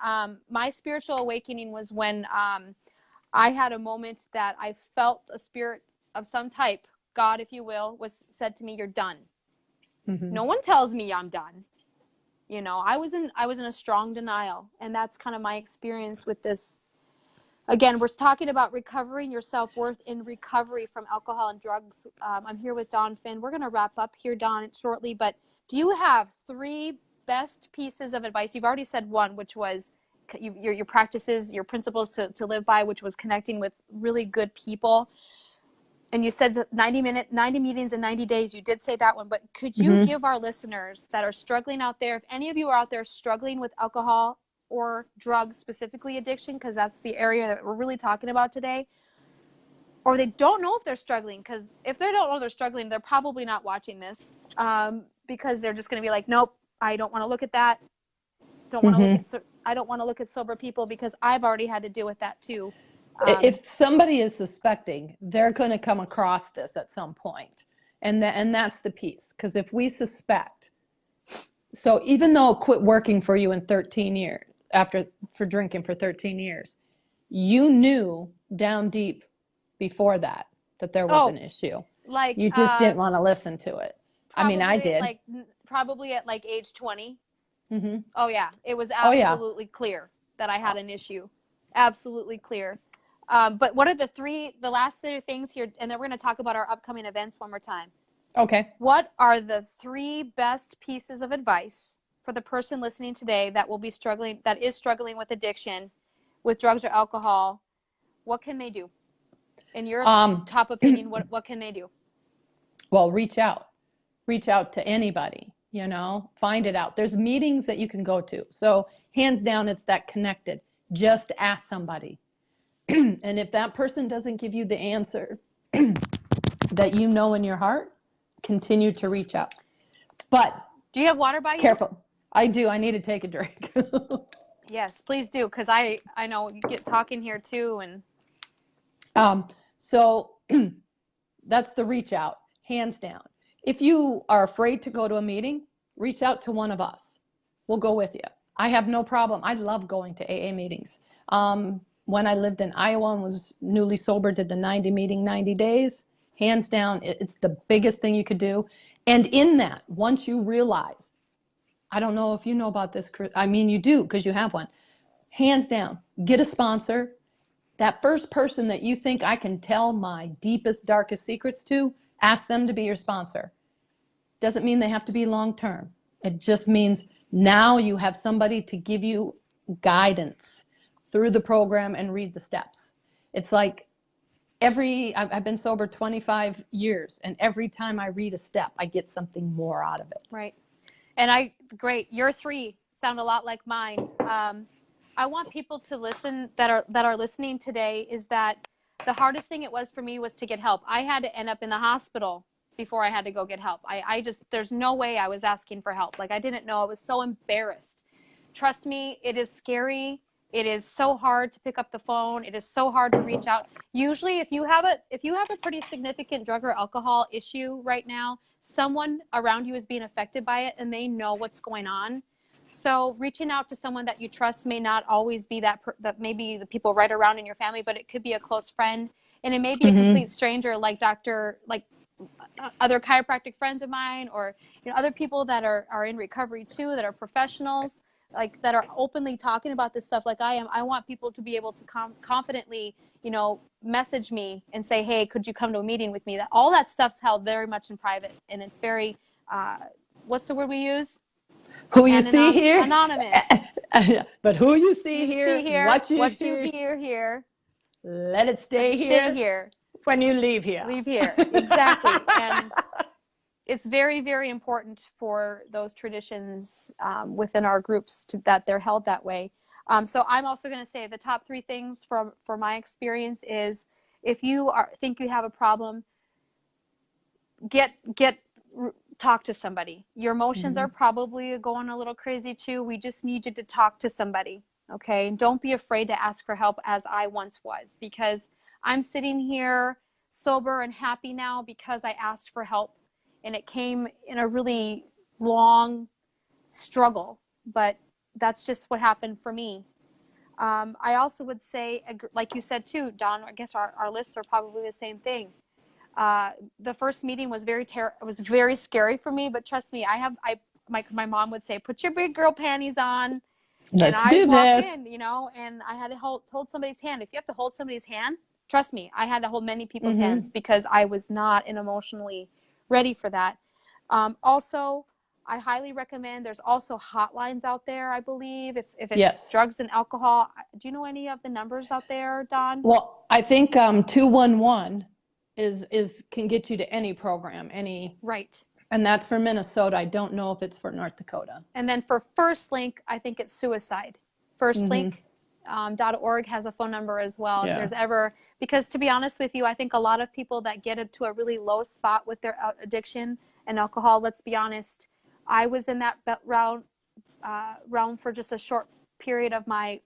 my spiritual awakening was when I had a moment that I felt a spirit of some type, God, if you will, said to me, you're done. No one tells me I'm done. You know, I was in a strong denial. And that's kind of my experience with this. Again, we're talking about recovering your self-worth in recovery from alcohol and drugs. I'm here with Dawn Finn. We're going to wrap up here, Dawn, shortly. But do you have 3 best pieces of advice? You've already said one, which was your practices, your principles to live by, which was connecting with really good people. And you said 90 meetings in 90 days. You did say that one. But could you give our listeners that are struggling out there, if any of you are out there struggling with alcohol or drugs, specifically addiction, because that's the area that we're really talking about today, or they don't know if they're struggling, because if they don't know they're struggling, they're probably not watching this, because they're just going to be like, nope, I don't want to look at that. I don't want to look at sober people because I've already had to deal with that too. If somebody is suspecting, they're going to come across this at some point. And that's the piece. Because if we suspect, so even though it quit working for you in 13 years, for drinking for 13 years, you knew down deep before that there was an issue. Like you just didn't want to listen to it. I mean, I did. Probably at like age 20. Oh yeah, it was absolutely clear that I had an issue. Absolutely clear. But what are the last 3 things here? And then we're going to talk about our upcoming events one more time. Okay. What are the 3 best pieces of advice for the person listening today that is struggling with addiction, with drugs or alcohol? What can they do? In your top opinion, what can they do? Well, reach out to anybody, find it out. There's meetings that you can go to. So hands down, it's that connected. Just ask somebody. And if that person doesn't give you the answer that you know in your heart, continue to reach out. But do you have water by you? Careful. I do. I need to take a drink. Yes, please do, because I know you get talking here too. And so that's the reach out, hands down. If you are afraid to go to a meeting, reach out to one of us. We'll go with you. I have no problem. I love going to AA meetings. When I lived in Iowa and was newly sober, did the 90 meeting, 90 days, hands down, it's the biggest thing you could do. And in that, once you realize, I don't know if you know about this, I mean, you do because you have one. Hands down, get a sponsor. That first person that you think I can tell my deepest, darkest secrets to, ask them to be your sponsor. Doesn't mean they have to be long-term. It just means now you have somebody to give you guidance through the program and read the steps. It's like I've been sober 25 years, and every time I read a step, I get something more out of it. Right. And great. Your 3 sound a lot like mine. I want people to listen that are listening today, is that the hardest thing it was for me was to get help. I had to end up in the hospital before I had to go get help. There's no way I was asking for help. Like, I didn't know. I was so embarrassed. Trust me, it is scary. It is so hard to pick up the phone. It is so hard to reach out. Usually, if you have a pretty significant drug or alcohol issue right now, someone around you is being affected by it, and they know what's going on. So reaching out to someone that you trust may not always be that maybe the people right around in your family, but it could be a close friend, and it may be a complete stranger, like other chiropractic friends of mine, or other people that are in recovery too, that are professionals, like that are openly talking about this stuff like I am. I want people to be able to confidently, message me and say, hey, could you come to a meeting with me? All that stuff's held very much in private, and it's very, what's the word we use? Who you see here? Anonymous. But who you see here, what you hear here. Let it stay here. Stay here. When you leave here. Leave here. Exactly. And it's very, very important for those traditions within our groups that they're held that way. So I'm also going to say the top 3 things for my experience is, if you think you have a problem, talk to somebody. Your emotions are probably going a little crazy too. We just need you to talk to somebody. Okay. Don't be afraid to ask for help, as I once was, because I'm sitting here sober and happy now because I asked for help, and it came in a really long struggle, but that's just what happened for me. I also would say, like you said too, Dawn, I guess our lists are probably the same thing. The first meeting was very scary for me, but trust me, my mom would say, put your big girl panties on. And I walked in, and I had to hold somebody's hand. If you have to hold somebody's hand, trust me, I had to hold many people's hands, because I was not emotionally ready for that. Also, I highly recommend, there's also hotlines out there, I believe, if it's drugs and alcohol. Do you know any of the numbers out there, Dawn? Well, I think 211 can get you to any program, right. And that's for Minnesota. I don't know if it's for North Dakota. And then for First Link, I think it's suicide. FirstLink.org has a phone number as well. Yeah. If there's because to be honest with you, I think a lot of people that get to a really low spot with their addiction and alcohol, let's be honest, I was in that realm for just a short period of my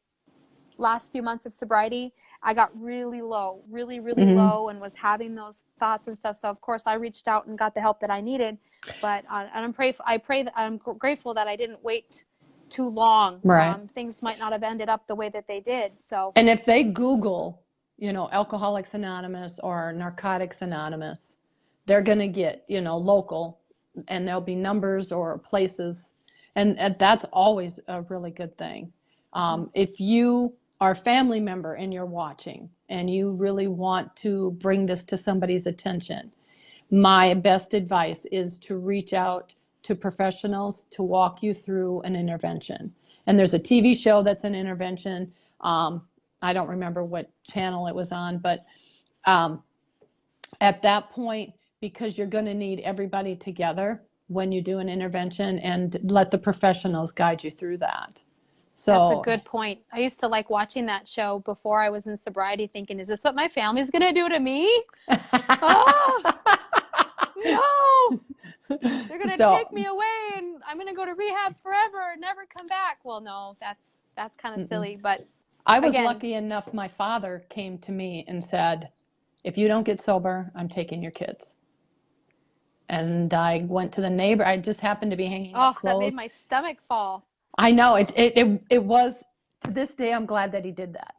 last few months of sobriety. I got really low, really low, and was having those thoughts and stuff. So of course I reached out and got the help that I needed. But and I'm grateful that I didn't wait too long. Right. Things might not have ended up the way that they did. So. And if they Google, Alcoholics Anonymous or Narcotics Anonymous, they're going to get, local, and there'll be numbers or places, and that's always a really good thing. If you are a family member and you're watching and you really want to bring this to somebody's attention, my best advice is to reach out to professionals to walk you through an intervention. And there's a TV show that's an intervention. I don't remember what channel it was on, but At that point, because you're going to need everybody together when you do an intervention, and let the professionals guide you through that. So that's a good point. I used to like watching that show before I was in sobriety, thinking, is this what my family's going to do to me? Oh, no. They're going to take me away and I'm going to go to rehab forever and never come back. Well, no, that's kind of silly. But I was again, lucky enough, my father came to me and said, if you don't get sober, I'm taking your kids. And I went to the neighbor. I just happened to be hanging up clothes. That made my stomach fall. I know. It was, to this day, I'm glad that he did that.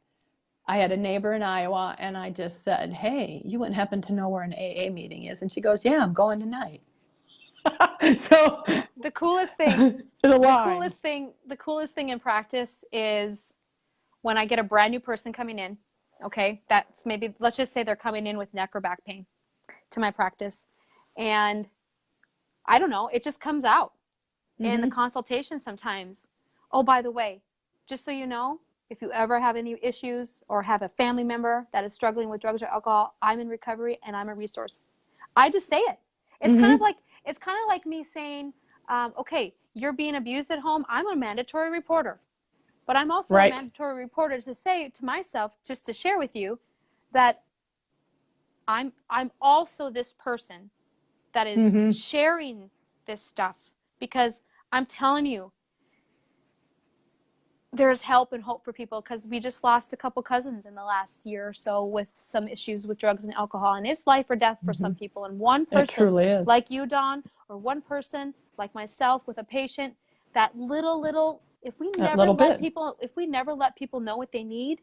I had a neighbor in Iowa, and I just said, hey, you wouldn't happen to know where an AA meeting is? And she goes, yeah, I'm going tonight. So the coolest thing in practice is when I get a brand new person coming in, okay, that's maybe, let's just say they're coming in with neck or back pain to my practice. And I don't know, it just comes out in the consultation sometimes. Oh, by the way, just so you know, if you ever have any issues or have a family member that is struggling with drugs or alcohol, I'm in recovery and I'm a resource. I just say it. It's kind of like me saying, okay, you're being abused at home. I'm a mandatory reporter, but I'm also a mandatory reporter to say to myself, just to share with you, that I'm also this person that is sharing this stuff, because I'm telling you, there's help and hope for people, because we just lost a couple cousins in the last year or so with some issues with drugs and alcohol, and it's life or death for some people. And one person like you, Dawn, or one person like myself with a patient, that little, if we never let people know what they need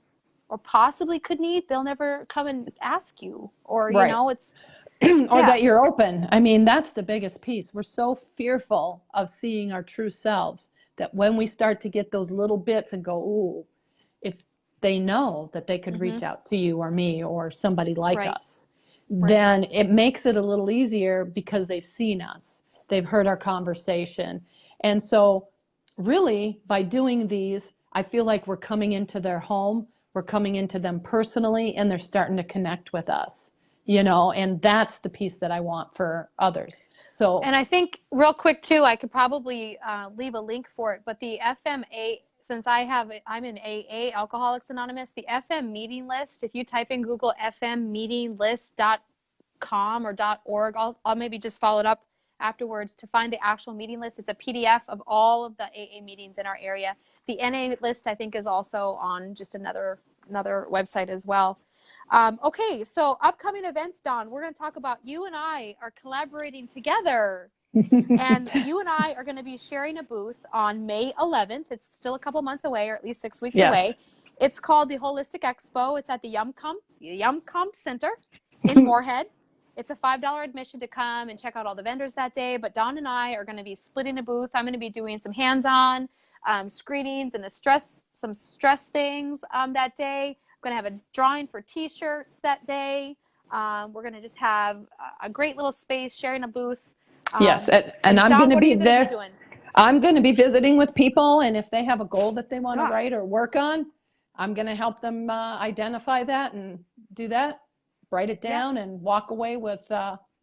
or possibly could need, they'll never come and ask you, or you know, it's or that you're open. I mean, that's the biggest piece. We're so fearful of seeing our true selves that when we start to get those little bits and go, ooh, if they know that they could reach out to you or me or somebody like us, then it makes it a little easier, because they've seen us, they've heard our conversation. And so really, by doing these, I feel like we're coming into their home, we're coming into them personally, and they're starting to connect with us, you know, and that's the piece that I want for others. So, and I think real quick too, I could probably leave a link for it, but the FMA, since I'm in AA, Alcoholics Anonymous, the FM meeting list, if you type in Google fmmeetinglist.com or .org, I'll maybe just follow it up afterwards to find the actual meeting list. It's a PDF of all of the AA meetings in our area. The NA list, I think, is also on just another website as well. Okay, so upcoming events, Dawn, we're going to talk about, you and I are collaborating together. And you and I are going to be sharing a booth on May 11th. It's still a couple months away, or at least 6 weeks away. It's called the Holistic Expo. It's at the Yum Comp Center in Moorhead. It's a $5 admission to come and check out all the vendors that day. But Dawn and I are going to be splitting a booth. I'm going to be doing some hands-on screenings and some stress things that day. We're going to have a drawing for t-shirts that day. We're going to just have a great little space, sharing a booth. Yes, and I'm going to be there. I'm going to be visiting with people, and if they have a goal that they want to write or work on, I'm going to help them identify that and do that, write it down, and walk away with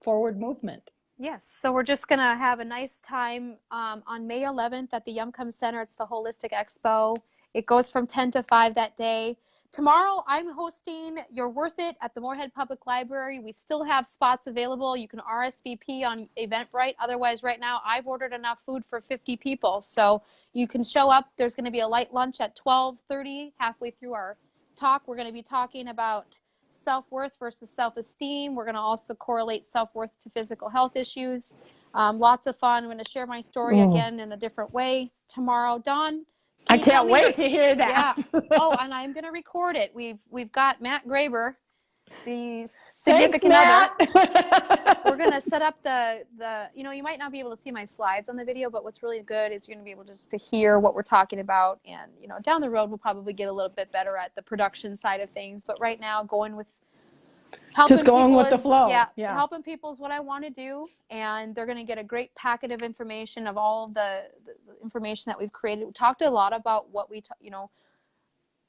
forward movement. Yes, so we're just going to have a nice time on May 11th at the Yum Come Center. It's the Holistic Expo. It goes from 10 to 5 that day. Tomorrow, I'm hosting You're Worth It at the Moorhead Public Library. We still have spots available. You can RSVP on Eventbrite. Otherwise, right now, I've ordered enough food for 50 people. So you can show up. There's going to be a light lunch at 12:30. Halfway through our talk, we're going to be talking about self-worth versus self-esteem. We're going to also correlate self-worth to physical health issues. Lots of fun. I'm going to share my story again in a different way tomorrow. Dawn, I can't wait to hear that. Yeah. Oh, and I'm going to record it. We've got Matt Graber, the significant other. We're going to set up the you might not be able to see my slides on the video, but what's really good is you're going to be able just to hear what we're talking about. And, down the road, we'll probably get a little bit better at the production side of things. But right now, going with the flow. Yeah, helping people is what I want to do. And they're going to get a great packet of information of all of the information that we've created. We talked a lot about what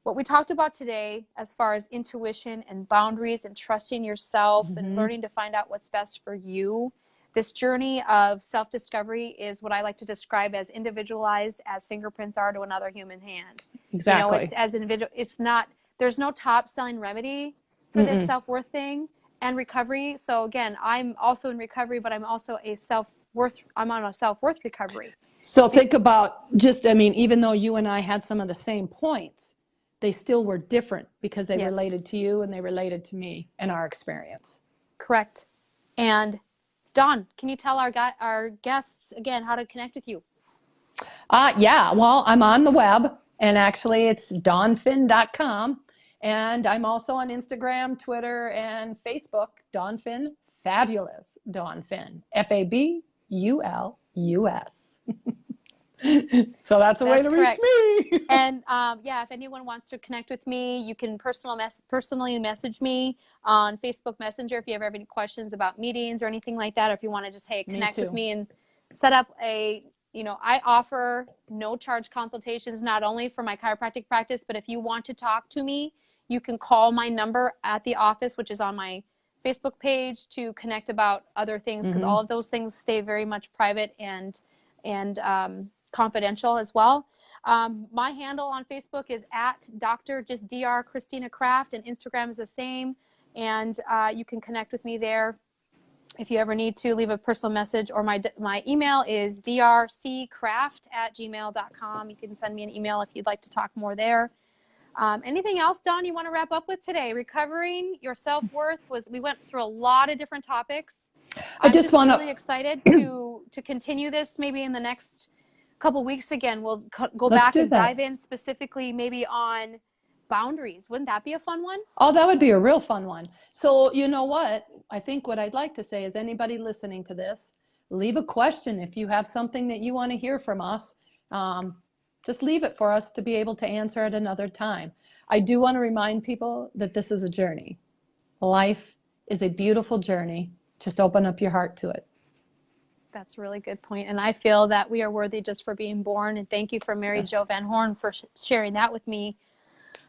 what we talked about today, as far as intuition and boundaries and trusting yourself and learning to find out what's best for you, this journey of self-discovery is what I like to describe as individualized as fingerprints are to another human hand. Exactly. It's as individual. It's not, there's no top selling remedy for this self-worth thing and recovery. So again, I'm also in recovery, but I'm also I'm on a self-worth recovery. So think about even though you and I had some of the same points, they still were different because they related to you and they related to me and our experience. Correct. And Dawn, can you tell our guests again how to connect with you? Yeah, well, I'm on the web, and actually it's dawnfin.com, and I'm also on Instagram, Twitter, and Facebook, Dawnfin, fabulous Dawnfin, FABULUS. So that's a way to reach me. And if anyone wants to connect with me, you can personally message me on Facebook Messenger if you have any questions about meetings or anything like that, or if you want to just connect with me and set up I offer no charge consultations, not only for my chiropractic practice, but if you want to talk to me, you can call my number at the office, which is on my Facebook page, to connect about other things, because all of those things stay very much private and confidential as well. My handle on Facebook is at Dr. Christina Kraft, and Instagram is the same. And you can connect with me there if you ever need to leave a personal message, or my email is drckraft@gmail.com. You can send me an email if you'd like to talk more there. Anything else, Dawn, you want to wrap up with today? Recovering your self-worth we went through a lot of different topics. I'm just really excited to continue this maybe in the next couple weeks again. We'll go back and dive in specifically maybe on boundaries. Wouldn't that be a fun one? Oh, that would be a real fun one. So you know what? I think what I'd like to say is, anybody listening to this, leave a question. If you have something that you want to hear from us, just leave it for us to be able to answer at another time. I do want to remind people that this is a journey. Life is a beautiful journey. Just open up your heart to it. That's a really good point. And I feel that we are worthy just for being born. And thank you for Mary Jo Van Horn for sharing that with me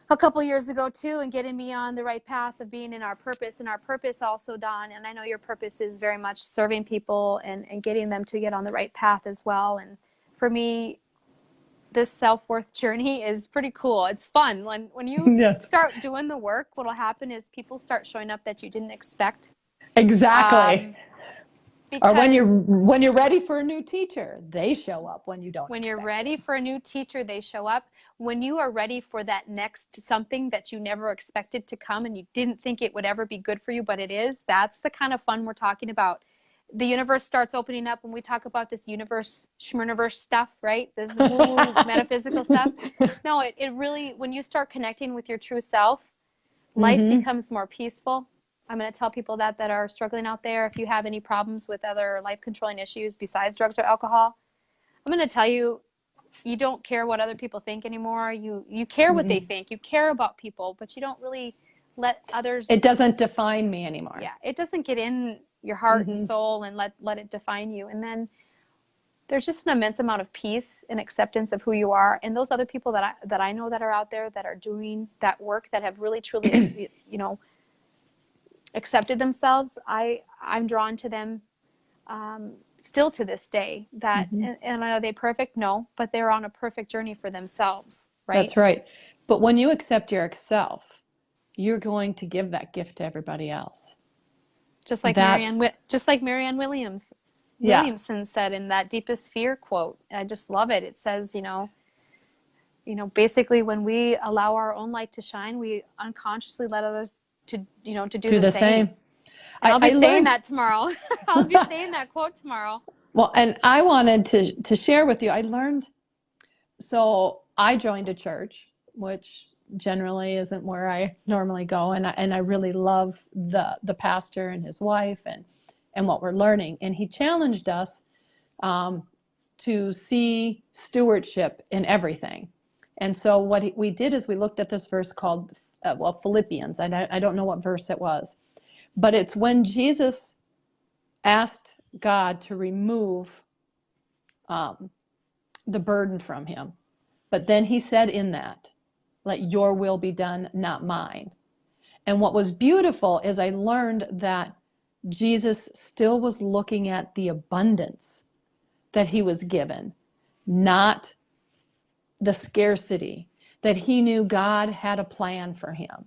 a couple years ago too, and getting me on the right path of being in our purpose. And our purpose also, Dawn, and I know your purpose is very much serving people and getting them to get on the right path as well. And for me, this self-worth journey is pretty cool. It's fun. When you start doing the work, what'll happen is people start showing up that you didn't expect. Exactly. Or when you're ready for a new teacher, they show up when you don't. When you're ready for a new teacher, they show up. When you are ready for that next something that you never expected to come and you didn't think it would ever be good for you, but it is, that's the kind of fun we're talking about. The universe starts opening up when we talk about this universe, schmurniverse stuff, right? This is metaphysical stuff. No, it really, when you start connecting with your true self, life becomes more peaceful. I'm going to tell people that are struggling out there, if you have any problems with other life-controlling issues besides drugs or alcohol, I'm going to tell you, you don't care what other people think anymore. You care what they think. You care about people, but you don't really let others. It doesn't define me anymore. Yeah, it doesn't get in your heart and soul and let it define you. And then there's just an immense amount of peace and acceptance of who you are. And those other people that I know that are out there that are doing that work, that have really truly, accepted themselves, I'm drawn to them still to this day. That and are they perfect? No, but they're on a perfect journey for themselves, right? That's right. But when you accept yourself, you're going to give that gift to everybody else. Just like Marianne Williamson said in that Deepest Fear quote. I just love it. It says, basically when we allow our own light to shine, we unconsciously let others to do the same. And I'll be saying that tomorrow. I'll be saying that quote tomorrow. Well, and I wanted to share with you, I learned, so I joined a church, which generally isn't where I normally go, and I really love the pastor and his wife and what we're learning. And he challenged us to see stewardship in everything. And so what we did is we looked at this verse called Philippians. I don't know what verse it was, but it's when Jesus asked God to remove the burden from him. But then he said in that, Let your will be done, not mine. And what was beautiful is I learned that Jesus still was looking at the abundance that he was given, not the scarcity, that he knew God had a plan for him.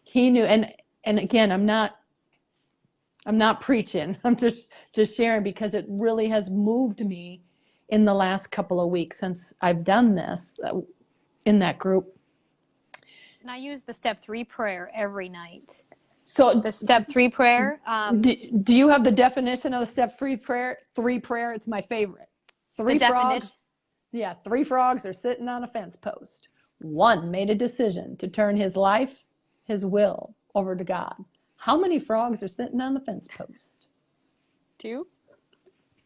He knew, and again, I'm not preaching. I'm just sharing because it really has moved me in the last couple of weeks since I've done this in that group. And I use the step 3 prayer every night. So the step 3 prayer. Do you have the definition of the step 3 prayer? 3 prayer. It's my favorite. 3 frogs. Yeah, 3 frogs are sitting on a fence post. One made a decision to turn his life, his will, over to God. How many frogs are sitting on the fence post? 2.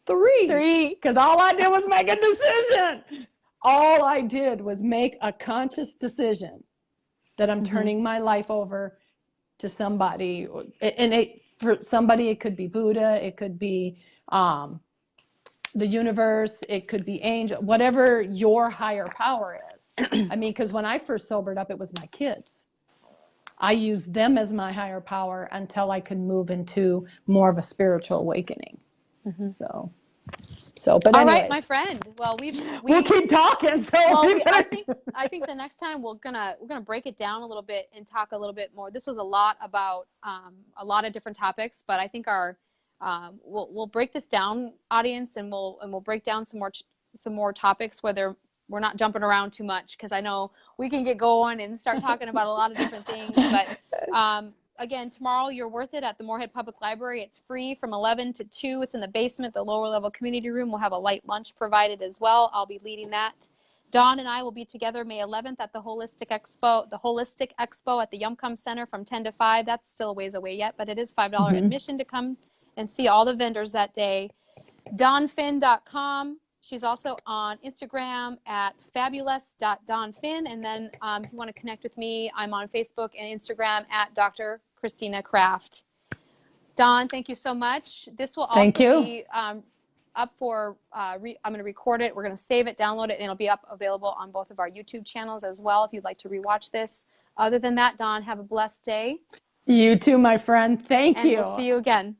3. Because all I did was make a decision. All I did was make a conscious decision that I'm turning my life over to somebody. And for somebody, it could be Buddha, it could be the universe, it could be angel, whatever your higher power is. I mean, because when I first sobered up, it was my kids. I used them as my higher power until I could move into more of a spiritual awakening. But all anyways. right, my friend. Well, we'll keep talking. So I think the next time we're gonna break it down a little bit and talk a little bit more. This was a lot about a lot of different topics, but I think our we'll break this down, audience, and we'll break down some more topics where we're not jumping around too much, because I know we can get going and start talking about a lot of different things. But again, tomorrow, You're Worth It at the Moorhead Public Library. It's free from 11 to 2. It's in the basement, the lower level community room. We'll have a light lunch provided as well. I'll be leading that. Dawn and I will be together May 11th at the Holistic Expo at the Yumcom Center from 10 to 5. That's still a ways away yet, but it is $5 admission to come and see all the vendors that day. DawnFinn.com. She's also on Instagram at fabulous.dawnfinn. And then if you want to connect with me, I'm on Facebook and Instagram at Dr. Christina Kraft. Dawn, thank you so much. This will also be up for, I'm going to record it. We're going to save it, download it, and it'll be available on both of our YouTube channels as well if you'd like to rewatch this. Other than that, Dawn, have a blessed day. You too, my friend. Thank you. And we'll see you again.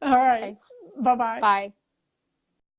All right. Okay. Bye-bye. Bye.